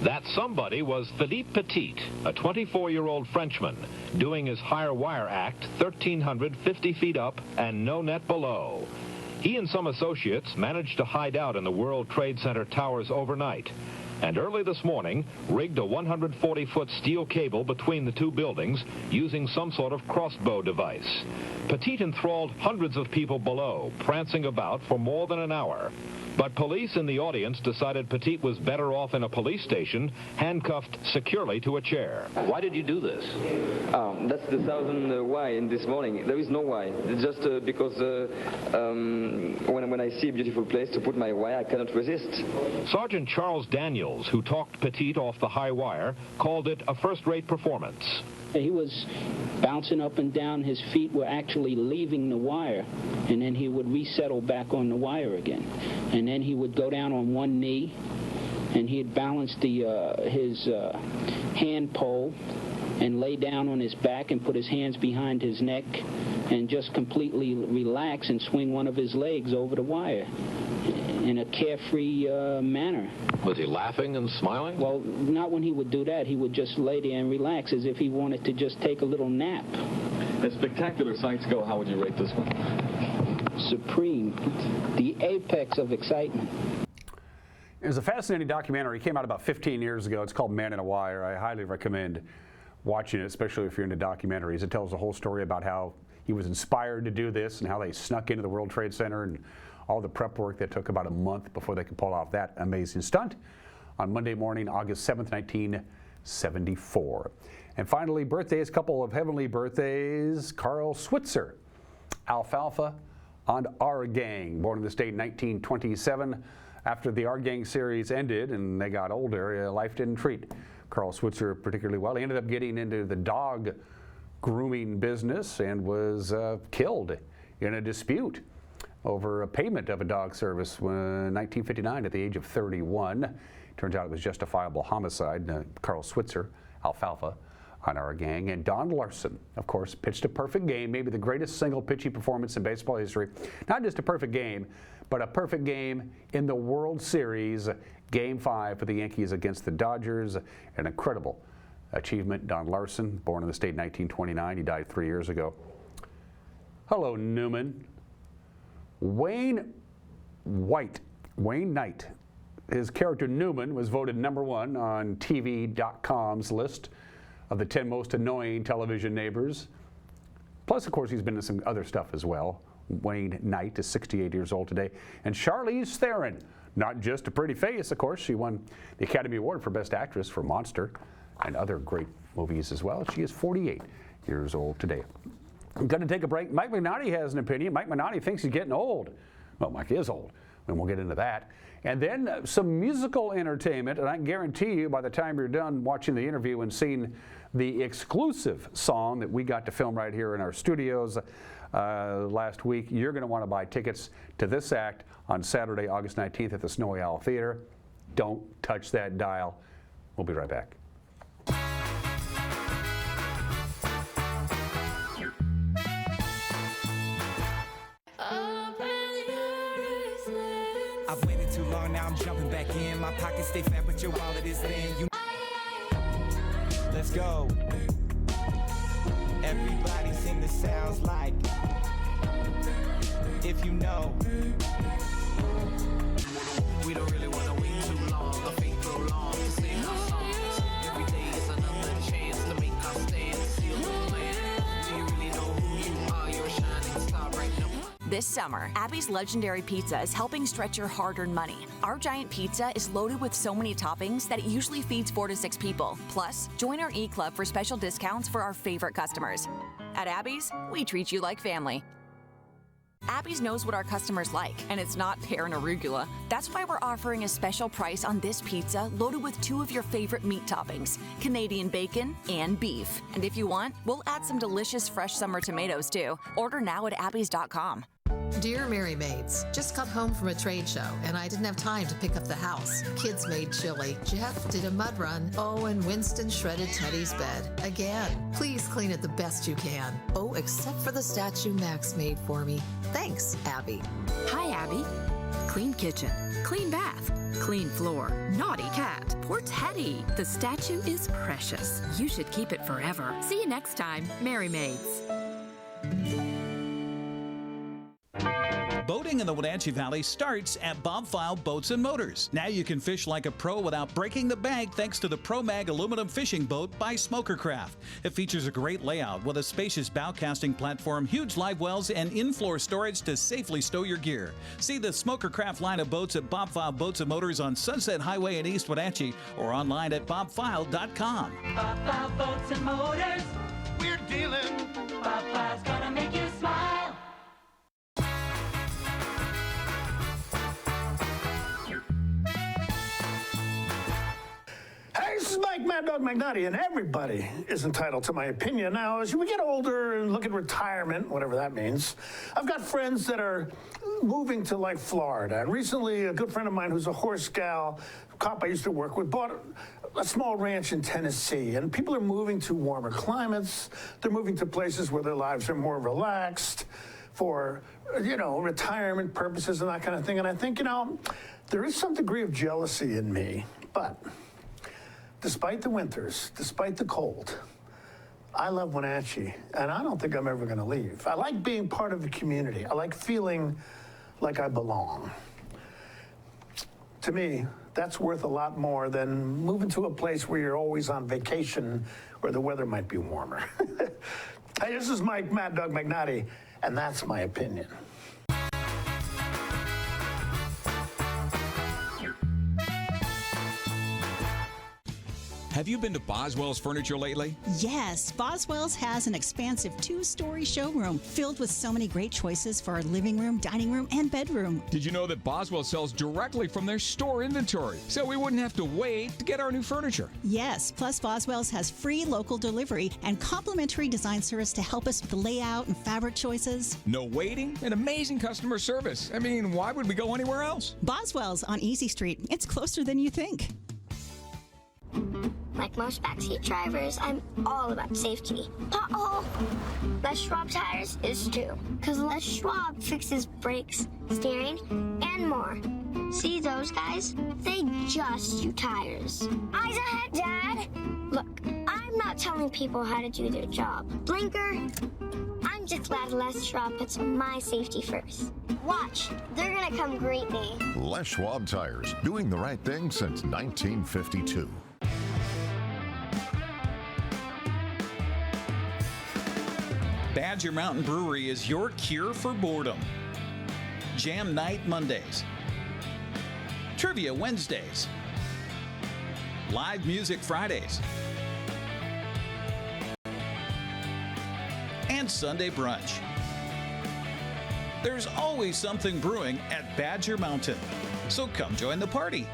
That somebody was Philippe Petit, a 24-year-old Frenchman, doing his higher wire act 1,350 feet up and no net below. He and some associates managed to hide out in the World Trade Center towers overnight, and early this morning rigged a 140-foot steel cable between the two buildings using some sort of crossbow device. Petit enthralled hundreds of people below, prancing about for more than an hour. But police in the audience decided Petit was better off in a police station, handcuffed securely to a chair. Why did you do this? That's the thousand why in this morning. There is no why. It's just because when I see a beautiful place to put my wire, I cannot resist. Sergeant Charles Daniels, who talked Petit off the high wire, called it a first-rate performance. He was bouncing up and down. His feet were actually leaving the wire, and then he would resettle back on the wire again. And then he would go down on one knee, and he'd balance his hand pole and lay down on his back and put his hands behind his neck and just completely relax and swing one of his legs over the wire in a carefree manner. Was he laughing and smiling? Well, not when he would do that. He would just lay there and relax as if he wanted to just take a little nap. As spectacular sights go, how would you rate this one? Supreme. The apex of excitement. There's a fascinating documentary. It came out about 15 years ago. It's called Man in a Wire. I highly recommend watching it, especially if you're into documentaries. It tells the whole story about how he was inspired to do this and how they snuck into the World Trade Center and all the prep work that took about a month before they could pull off that amazing stunt on Monday morning, August 7th, 1974. And finally, birthdays, couple of heavenly birthdays. Carl Switzer, Alfalfa and Our Gang, born in the state in 1927. After the Our Gang series ended and they got older, life didn't treat Carl Switzer particularly well. He ended up getting into the dog grooming business and was killed in a dispute over a payment of a dog service in 1959 at the age of 31. Turns out it was justifiable homicide. Carl Switzer, Alfalfa, on our gang. And Don Larson, of course, pitched a perfect game, maybe the greatest single pitching performance in baseball history. Not just a perfect game, but a perfect game in the World Series, Game 5 for the Yankees against the Dodgers. An incredible achievement. Don Larson, born in the state in 1929. He died 3 years ago. Hello, Newman. Wayne Knight. His character Newman was voted #1 on TV.com's list of the 10 most annoying television neighbors. Plus, of course, he's been in some other stuff as well. Wayne Knight is 68 years old today. And Charlize Theron, not just a pretty face, of course. She won the Academy Award for Best Actress for Monster and other great movies as well. She is 48 years old today. I'm going to take a break. Mike Mignotti has an opinion. Mike Mignotti thinks he's getting old. Well, Mike is old, and we'll get into that. And then some musical entertainment, and I can guarantee you by the time you're done watching the interview and seeing the exclusive song that we got to film right here in our studios last week, you're going to want to buy tickets to this act on Saturday, August 19th at the Snowy Owl Theater. Don't touch that dial. We'll be right back. I've waited too long, now I'm jumping back in. My pockets stay fat, but your wallet is thin. Let's go. Everybody sing the sounds like. If you know. We don't really want to wait too long. I think too long to sing our songs. Every day is another chance to make our stand. Seal the land. Do you really know who you are? You're a shining star right now. This summer, Abby's Legendary Pizza is helping stretch your hard-earned money. Our giant pizza is loaded with so many toppings that it usually feeds 4 to 6 people. Plus, join our e-club for special discounts for our favorite customers. At Abby's, we treat you like family. Abby's knows what our customers like, and it's not pear and arugula. That's why we're offering a special price on this pizza loaded with 2 of your favorite meat toppings, Canadian bacon and beef. And if you want, we'll add some delicious fresh summer tomatoes too. Order now at abbys.com. Dear Mary Maids, just got home from a trade show and I didn't have time to pick up the house. Kids made chili. Jeff did a mud run. Oh, and Winston shredded Teddy's bed. Again, please clean it the best you can. Oh, except for the statue Max made for me. Thanks, Abby. Hi, Abby. Clean kitchen, clean bath, clean floor, naughty cat, poor Teddy. The statue is precious. You should keep it forever. See you next time, Mary Maids. Boating in the Wenatchee Valley starts at Bob File Boats and Motors. Now you can fish like a pro without breaking the bank thanks to the ProMag aluminum fishing boat by Smokercraft. It features a great layout with a spacious bow casting platform, huge live wells, and in-floor storage to safely stow your gear. See the Smokercraft line of boats at Bob File Boats and Motors on Sunset Highway in East Wenatchee or online at bobfile.com. Bob File Boats and Motors, we're dealing. Bob File's gonna make you smile. Hey, this is Mike Mad Dog Magnotti, and everybody is entitled to my opinion. Now, as we get older and look at retirement, whatever that means, I've got friends that are moving to, like, Florida. And recently, a good friend of mine who's a horse gal, cop I used to work with, bought a small ranch in Tennessee. And people are moving to warmer climates. They're moving to places where their lives are more relaxed for, retirement purposes and that kind of thing. And I think, there is some degree of jealousy in me. But despite the winters, despite the cold, I love Wenatchee, and I don't think I'm ever going to leave. I like being part of a community. I like feeling like I belong. To me, that's worth a lot more than moving to a place where you're always on vacation where the weather might be warmer. Hey, this is Mike Mad Dog Magnotti, and that's my opinion. Have you been to Boswell's Furniture lately? Yes, Boswell's has an expansive 2-story showroom filled with so many great choices for our living room, dining room, and bedroom. Did you know that Boswell sells directly from their store inventory, so we wouldn't have to wait to get our new furniture? Yes, plus Boswell's has free local delivery and complimentary design service to help us with the layout and fabric choices. No waiting and amazing customer service. I mean, why would we go anywhere else? Boswell's on Easy Street. It's closer than you think. Like most backseat drivers, I'm all about safety. Uh-oh! Les Schwab tires is too. Because Les Schwab fixes brakes, steering, and more. See those guys? They just do tires. Eyes ahead, Dad! Look, I'm not telling people how to do their job. Blinker, I'm just glad Les Schwab puts my safety first. Watch, they're gonna come greet me. Les Schwab Tires, doing the right thing since 1952. Badger Mountain Brewery is your cure for boredom. Jam Night Mondays. Trivia Wednesdays. Live Music Fridays. And Sunday Brunch. There's always something brewing at Badger Mountain, so come join the party.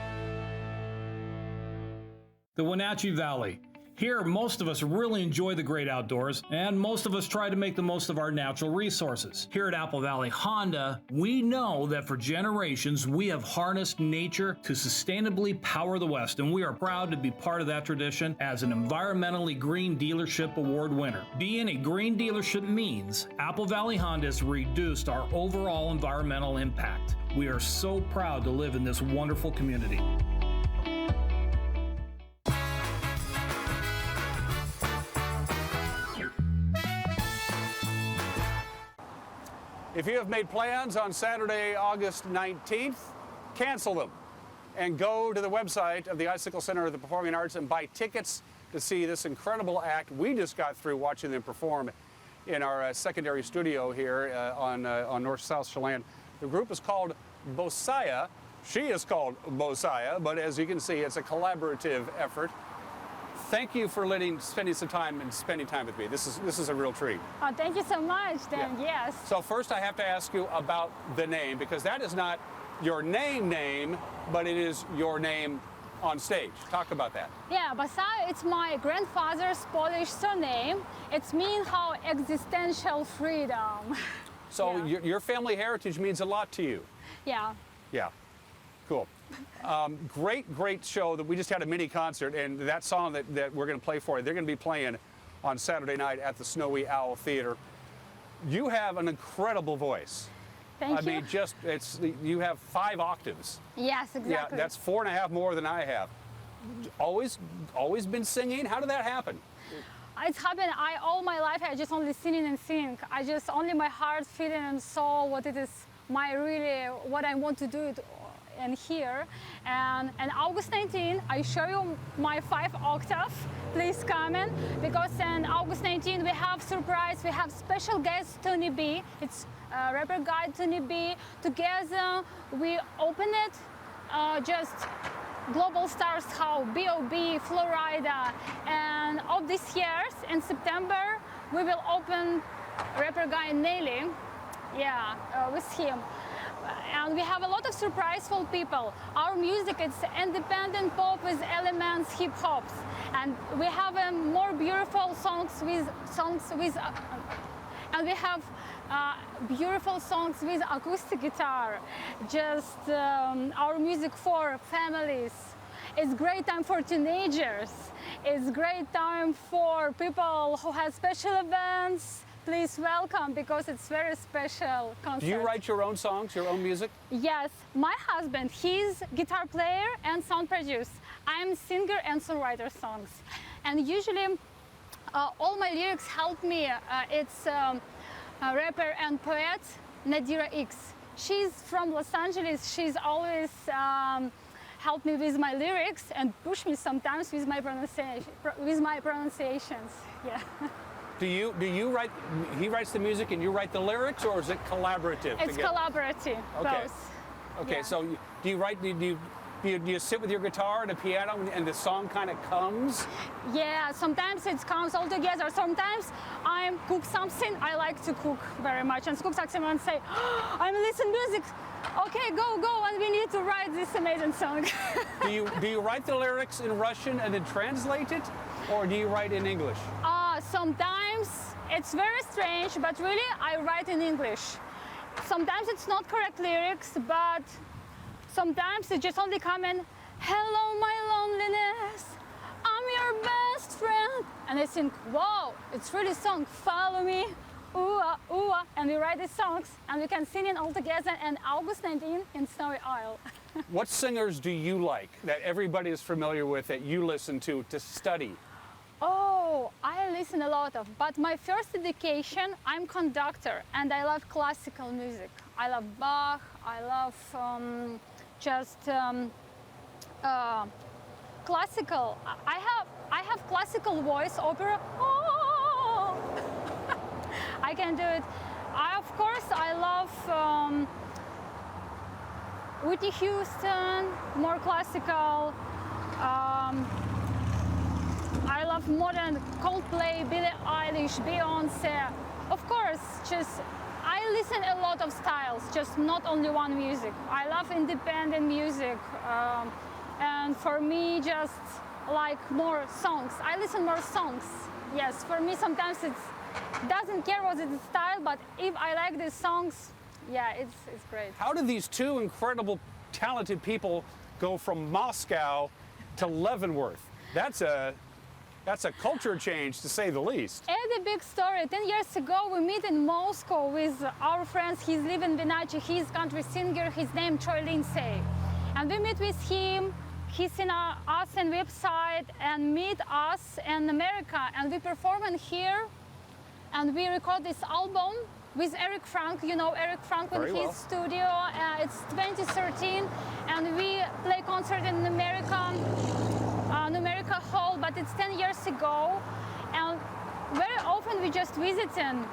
The Wenatchee Valley. Here, most of us really enjoy the great outdoors, and most of us try to make the most of our natural resources. Here at Apple Valley Honda, we know that for generations, we have harnessed nature to sustainably power the West, and we are proud to be part of that tradition as an environmentally green dealership award winner. Being a green dealership means Apple Valley Honda has reduced our overall environmental impact. We are so proud to live in this wonderful community. If you have made plans on Saturday, August 19th, cancel them and go to the website of the Icicle Center of the Performing Arts and buy tickets to see this incredible act. We just got through watching them perform in our secondary studio here on North-South Chelan. The group is called Bosaya. She is called Bosaya, but as you can see, it's a collaborative effort. Thank you for spending some time with me. This is a real treat. Oh, thank you so much, Dan. Yeah. Yes. So first I have to ask you about the name, because that is not your name, but it is your name on stage. Talk about that. Yeah, Bosaya, it's my grandfather's Polish surname. It means how existential freedom. So yeah. Your family heritage means a lot to you. Yeah. Yeah. Cool. Great show. That we just had a mini concert, and that song that we're going to play for you, they're going to be playing on Saturday night at the Snowy Owl Theater. You have an incredible voice. Thank you. I mean, you have 5 octaves. Yes, exactly. Yeah, that's 4.5 more than I have. Always been singing? How did that happen? It's happened. All my life I just only singing and sing. I just only my heart feeling and soul what it is what I want to do and here. And August 19, I show you my 5 octave. Please come in, because on August 19 we have surprise. We have special guest Tony B. It's rapper guy Tony B. Together we open it. Just global stars how B.O.B., Florida, and all these years in September we will open rapper guy Nelly. Yeah, with him. And we have a lot of surpriseful people. Our music is independent pop with elements hip hops, and we have more beautiful songs with and we have beautiful songs with acoustic guitar. Just our music for families. It's great time for teenagers. It's great time for people who have special events. Please welcome, because it's very special concert. Do you write your own songs, your own music? Yes, my husband, he's guitar player and sound producer. I'm singer and songwriter songs. And usually all my lyrics help me. It's a rapper and poet, Nadira X. She's from Los Angeles. She's always helped me with my lyrics and push me sometimes with my pronunciations. Yeah. Do you write, he writes the music and you write the lyrics, or is it collaborative? It's together? collaborative, okay. both. Okay, Yeah. So do you write, do you sit with your guitar and a piano and the song kind of comes? Yeah, sometimes it comes all together. Sometimes I cook something. I like to cook very much, and cook something and say, oh, I'm listening music. Okay, go, and we need to write this amazing song. do you write the lyrics in Russian and then translate it, or do you write in English? Sometimes it's very strange, but really I write in English. Sometimes it's not correct lyrics, but sometimes it just only come in, hello my loneliness, I'm your and they think, wow, it's really song, follow me, ooh, ooh, and we write these songs, and we can sing it all together on August 19 in Snowy Isle. What singers do you like that everybody is familiar with that you listen to study? Oh, I listen a lot of, but my first education, I'm conductor, and I love classical music. I love Bach, I love classical. I have classical voice, opera. Oh! I can do it. Of course, I love Whitney Houston, more classical. I love modern Coldplay, Billie Eilish, Beyonce. Of course, I listen a lot of styles, just not only one music. I love independent music, and for me, just like more songs. I listen more songs. Yes, for me, sometimes it doesn't care what is the style, but if I like these songs, yeah, it's great. How did these two incredible, talented people go from Moscow to Leavenworth? That's a culture change, to say the least. And a big story. 10 years ago, we met in Moscow with our friends. He's living in Wenatchee. He's country singer. His name Troy Lindsay. And we met with him. He seen us on website and meet us in America. And we performed here. And we record this album with Eric Frank. You know Eric Frank in his studio. It's 2013. And we play concert in America. Numerica Hall, but it's 10 years ago, and very often we just visiting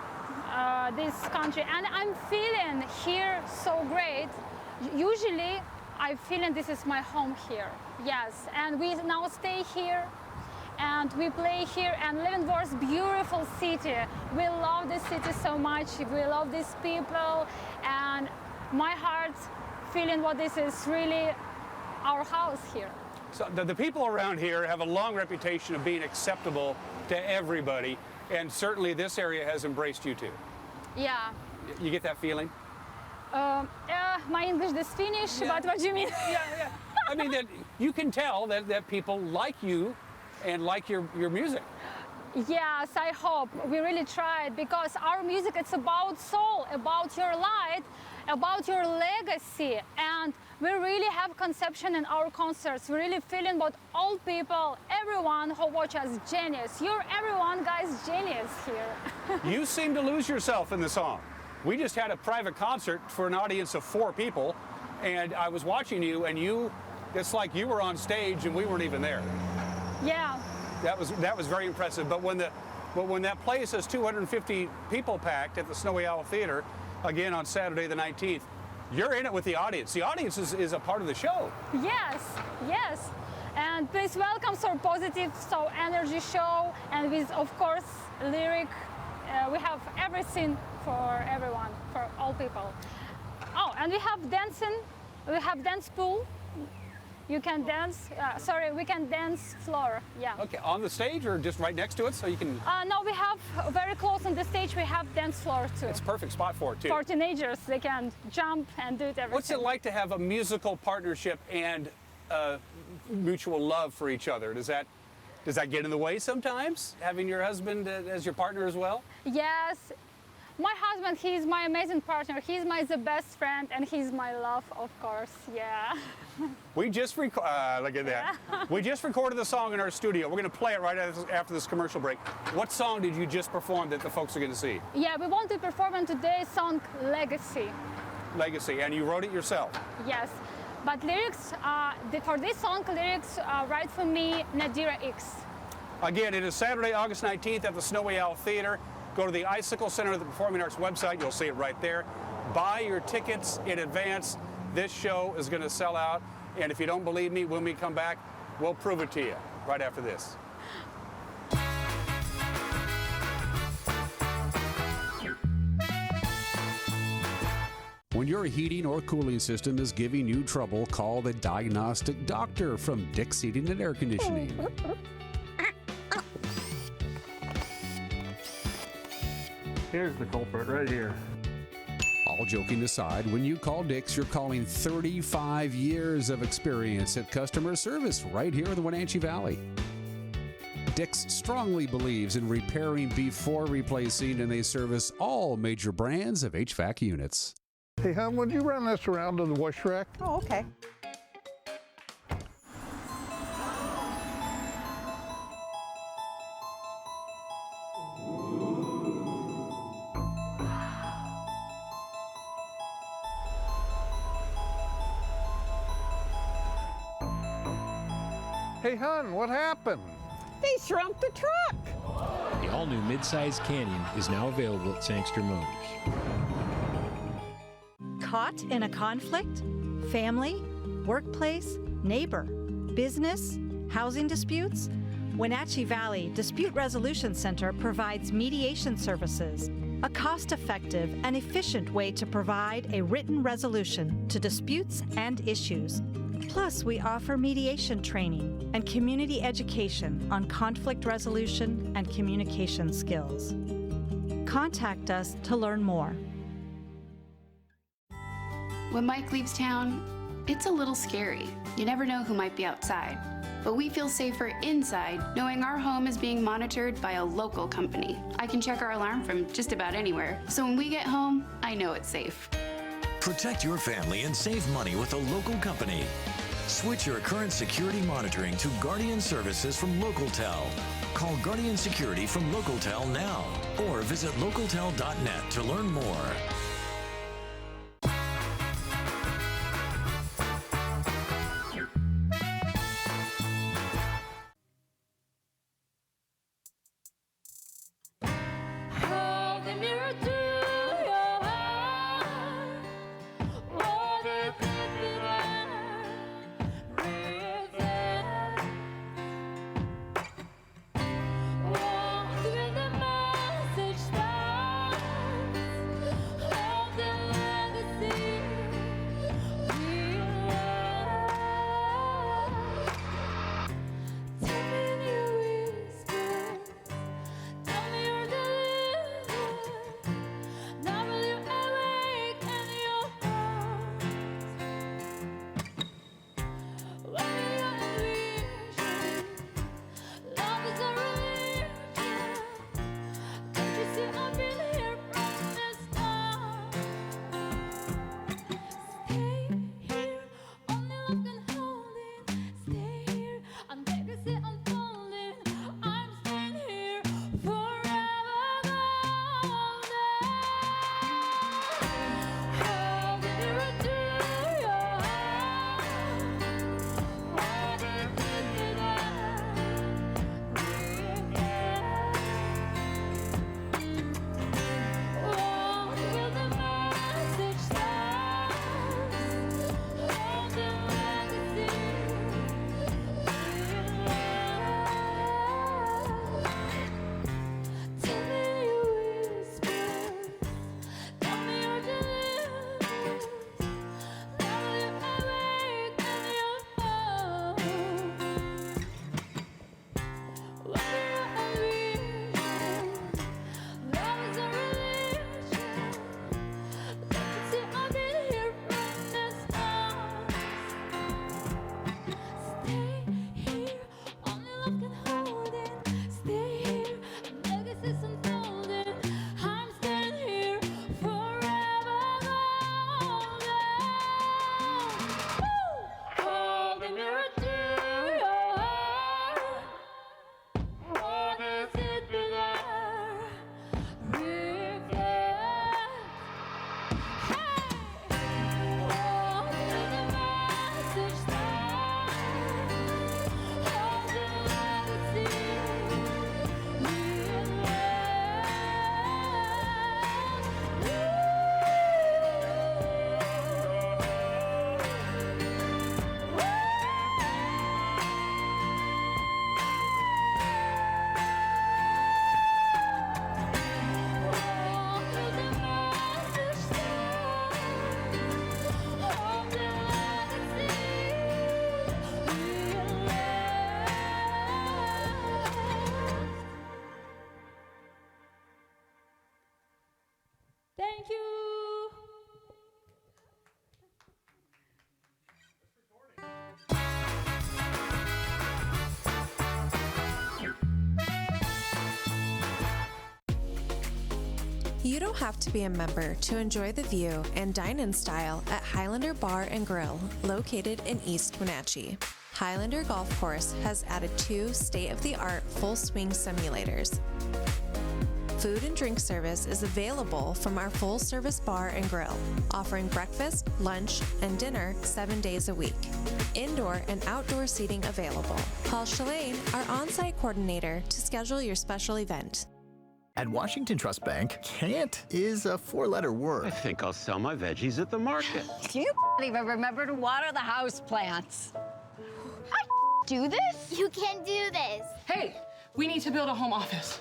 this country, and I'm feeling here so great. Usually I'm feeling this is my home here, yes, and we now stay here and we play here, and Leavenworth, beautiful city. We love this city so much, we love these people, and my heart feeling what this is really our house here. So the people around here have a long reputation of being acceptable to everybody, and certainly this area has embraced you too. Yeah. You get that feeling? My English is finished, but what do you mean? Yeah. I mean, that you can tell that people like you and like your music. Yes, I hope. We really tried, because our music, it's about soul, about your light, about your legacy, and we really have conception in our concerts. We're really feeling about all people, everyone who watches genius. You're everyone, guys, genius here. You seem to lose yourself in the song. We just had a private concert for an audience of 4 people, and I was watching you, and it's like you were on stage and we weren't even there. Yeah. That was very impressive. But when that place has 250 people packed at the Snowy Owl Theater, again on Saturday the 19th, you're in it with the audience. The audience is a part of the show. Yes. And please welcome so positive, so energy show, and with, of course, lyric. We have everything for everyone, for all people. Oh, and we have dancing. We have dance pool. You can dance, we can dance floor, yeah. Okay, on the stage or just right next to it so you can? No, we have very close on the stage, we have dance floor too. It's a perfect spot for it too. For teenagers, they can jump and do it everything. What's it like to have a musical partnership and mutual love for each other? Does that get in the way sometimes, having your husband as your partner as well? Yes. My husband, he's my amazing partner. He's the best friend, and he's my love, of course, yeah. We just look at that. Yeah. We just recorded the song in our studio. We're going to play it right after this commercial break. What song did you just perform that the folks are going to see? Yeah, we want to perform on today's song, Legacy. Legacy, and you wrote it yourself? Yes, but lyrics, for this song, lyrics write for me, Nadira X. Again, it is Saturday, August 19th at the Snowy Owl Theater. Go to the Icicle Center of the Performing Arts website. You'll see it right there. Buy your tickets in advance. This show is going to sell out. And if you don't believe me, when we come back, we'll prove it to you right after this. When your heating or cooling system is giving you trouble, call the diagnostic doctor from Dick's Heating and Air Conditioning. Here's the culprit right here. All joking aside, when you call Dick's, you're calling 35 years of experience at customer service right here in the Wenatchee Valley. Dick's strongly believes in repairing before replacing, and they service all major brands of HVAC units. Hey, hon, would you run this around to the wash rack? Oh, okay. Hey, hon, what happened? They shrunk the truck. The all-new midsize Canyon is now available at Sangster Motors. Caught in a conflict? Family, workplace, neighbor, business, housing disputes? Wenatchee Valley Dispute Resolution Center provides mediation services, a cost-effective and efficient way to provide a written resolution to disputes and issues. Plus, we offer mediation training and community education on conflict resolution and communication skills. Contact us to learn more. When Mike leaves town, it's a little scary. You never know who might be outside. But we feel safer inside knowing our home is being monitored by a local company. I can check our alarm from just about anywhere. So when we get home, I know it's safe. Protect your family and save money with a local company. Switch your current security monitoring to Guardian Services from LocalTel. Call Guardian Security from LocalTel now or visit localtel.net to learn more. You don't have to be a member to enjoy the view and dine in style at Highlander Bar and Grill, located in East Wenatchee. Highlander Golf Course has added 2 state-of-the-art full-swing simulators. Food and drink service is available from our full-service bar and grill, offering breakfast, lunch, and dinner 7 days a week. Indoor and outdoor seating available. Call Shalane, our on-site coordinator, to schedule your special event. At Washington Trust Bank, can't is a 4-letter word. I think I'll sell my veggies at the market. You even remember to water the house plants. I do this? You can do this. Hey, we need to build a home office.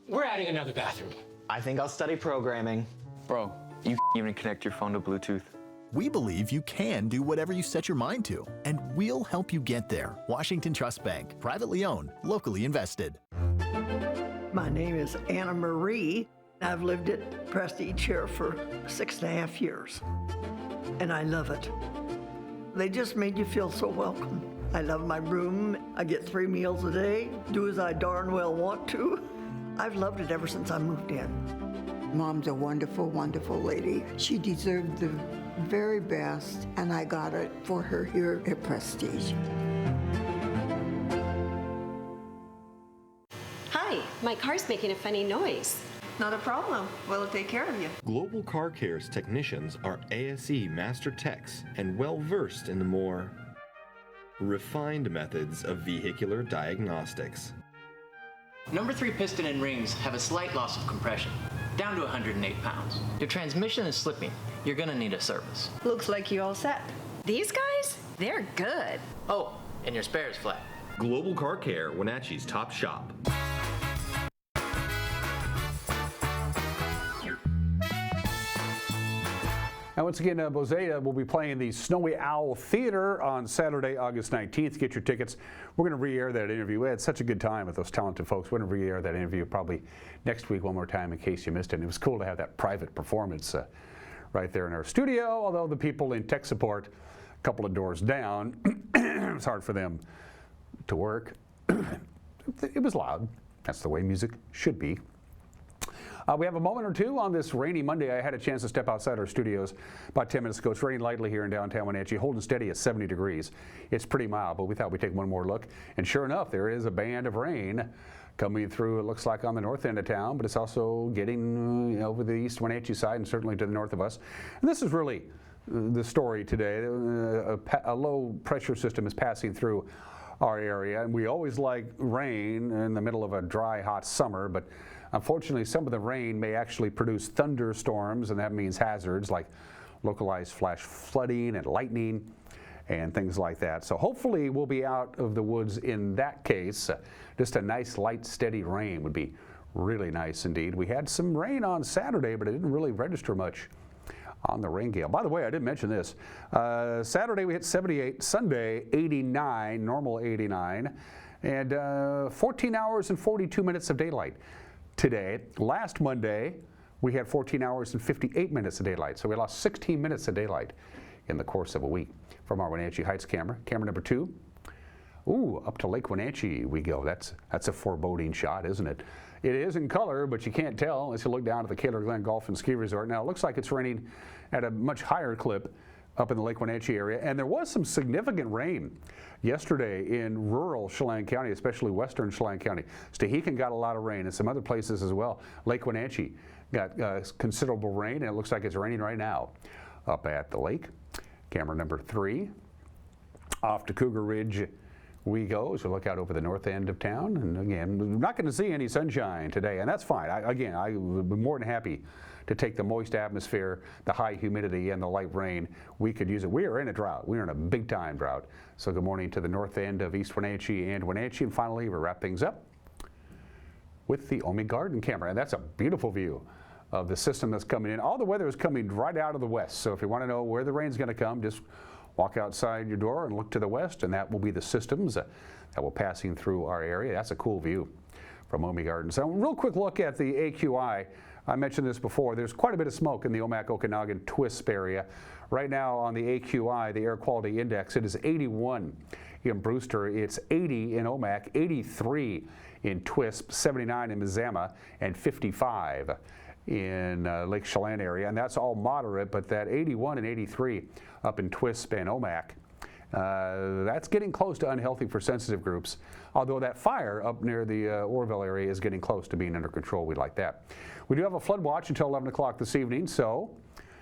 We're adding another bathroom. I think I'll study programming. Bro, you even connect your phone to Bluetooth. We believe you can do whatever you set your mind to, and we'll help you get there. Washington Trust Bank, privately owned, locally invested. My name is Anna Marie. I've lived at Prestige here for 6.5 years, and I love it. They just made you feel so welcome. I love my room. I get 3 meals a day, do as I darn well want to. I've loved it ever since I moved in. Mom's a wonderful, wonderful lady. She deserved the very best, and I got it for her here at Prestige. Hi, my car's making a funny noise. Not a problem. We'll take care of you. Global Car Care's technicians are ASE Master Techs and well-versed in the more refined methods of vehicular diagnostics. Number 3 piston and rings have a slight loss of compression, down to 108 pounds. Your transmission is slipping. You're gonna need a service. Looks like you all set. These guys? They're good. Oh, and your spare is flat. Global Car Care, Wenatchee's top shop. Now, once again, Bozeda will be playing the Snowy Owl Theater on Saturday, August 19th. Get your tickets. We're going to re-air that interview. We had such a good time with those talented folks. We're going to re-air that interview probably next week one more time in case you missed it. And it was cool to have that private performance right there in our studio, although the people in tech support, a couple of doors down, it was hard for them to work. It was loud. That's the way music should be. We have a moment or two on this rainy Monday. I had a chance to step outside our studios about 10 minutes ago. It's raining lightly here in downtown Wenatchee, holding steady at 70 degrees. It's pretty mild, but we thought we'd take one more look. And sure enough, there is a band of rain coming through, it looks like, on the north end of town, but it's also getting over the east Wenatchee side and certainly to the north of us. And this is really the story today. A low pressure system is passing through our area, and we always like rain in the middle of a dry, hot summer, but unfortunately, some of the rain may actually produce thunderstorms, and that means hazards like localized flash flooding and lightning and things like that. So hopefully we'll be out of the woods in that case. Just a nice, light, steady rain would be really nice indeed. We had some rain on Saturday, but it didn't really register much on the rain gale. By the way, I didn't mention this. Saturday we hit 78, Sunday 89, normal 89, and 14 hours and 42 minutes of daylight today. Last Monday, we had 14 hours and 58 minutes of daylight, so we lost 16 minutes of daylight in the course of a week. From our Wenatchee Heights camera, camera number 2. Ooh, up to Lake Wenatchee we go. That's a foreboding shot, isn't it? It is in color, but you can't tell unless you look down at the Kaler Glen Golf and Ski Resort. Now, it looks like it's raining at a much higher clip up in the Lake Wenatchee area, and there was some significant rain yesterday in rural Chelan County, especially western Chelan County. Stehekin got a lot of rain, and some other places as well. Lake Wenatchee got considerable rain, and it looks like it's raining right now up at the lake. Camera number 3. Off to Cougar Ridge we go as we look out over the north end of town. And again, we're not going to see any sunshine today, and that's fine. I would be more than happy to take the moist atmosphere, the high humidity, and the light rain. We could use it. We are in a drought. We are in a big-time drought. So good morning to the north end of East Wenatchee and Wenatchee. And finally, we wrap things up with the Omi Garden camera. And that's a beautiful view of the system that's coming in. All the weather is coming right out of the west. So if you want to know where the rain's going to come, just walk outside your door and look to the west, and that will be the systems that will passing through our area. That's a cool view from Omi Garden. So real quick look at the AQI. I mentioned this before. There's quite a bit of smoke in the Omak-Okanagan Twisp area. Right now on the AQI, the air quality index, it is 81 in Brewster. It's 80 in Omak, 83 in Twisp, 79 in Mazama, and 55 in Lake Chelan area. And that's all moderate, but that 81 and 83 up in Twisp and Omak, that's getting close to unhealthy for sensitive groups, although that fire up near the Orville area is getting close to being under control. We like that. We do have a flood watch until 11 o'clock this evening, so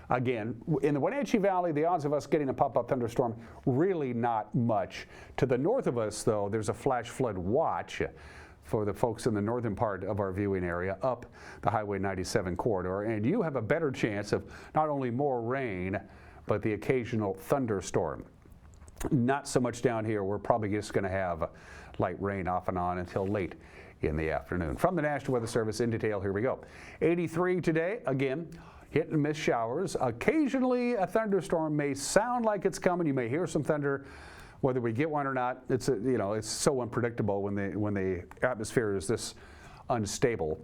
again, in the Wenatchee Valley, the odds of us getting a pop-up thunderstorm, really not much. To the north of us, though, there's a flash flood watch for the folks in the northern part of our viewing area up the Highway 97 corridor, and you have a better chance of not only more rain, but the occasional thunderstorm. Not so much down here. We're probably just going to have light rain off and on until late in the afternoon. From the National Weather Service in detail, here we go. 83 today, again, hit and miss showers. Occasionally a thunderstorm may sound like it's coming. You may hear some thunder. Whether we get one or not, it's it's so unpredictable when the atmosphere is this unstable.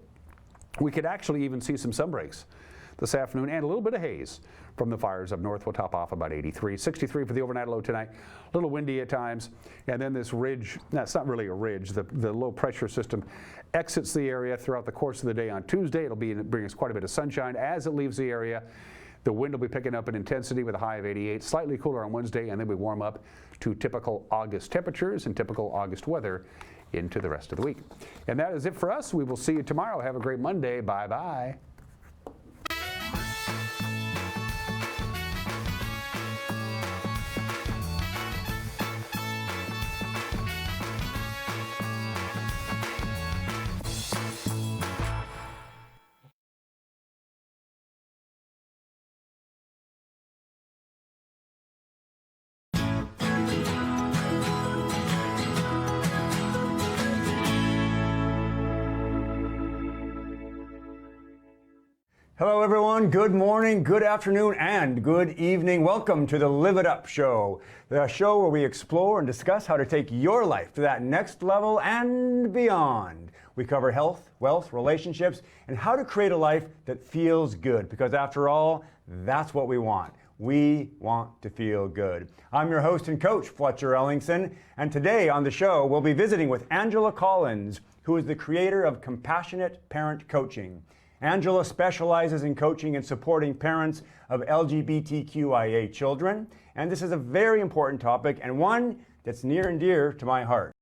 We could actually even see some sunbreaks this afternoon and a little bit of haze from the fires up north. We'll top off about 83. 63 for the overnight low tonight. A little windy at times. And then this ridge, it's not really a ridge, the low pressure system exits the area throughout the course of the day on Tuesday. It'll bring us quite a bit of sunshine as it leaves the area. The wind will be picking up in intensity with a high of 88, slightly cooler on Wednesday, and then we warm up to typical August temperatures and typical August weather into the rest of the week. And that is it for us. We will see you tomorrow. Have a great Monday. Bye-bye. Hello everyone, good morning, good afternoon, and good evening. Welcome to the Live It Up Show, the show where we explore and discuss how to take your life to that next level and beyond. We cover health, wealth, relationships, and how to create a life that feels good, because after all, that's what we want. We want to feel good. I'm your host and coach, Fletcher Ellingson, and today on the show, we'll be visiting with Angela Collins, who is the creator of Compassionate Parent Coaching. Angela specializes in coaching and supporting parents of LGBTQIA children, and this is a very important topic and one that's near and dear to my heart.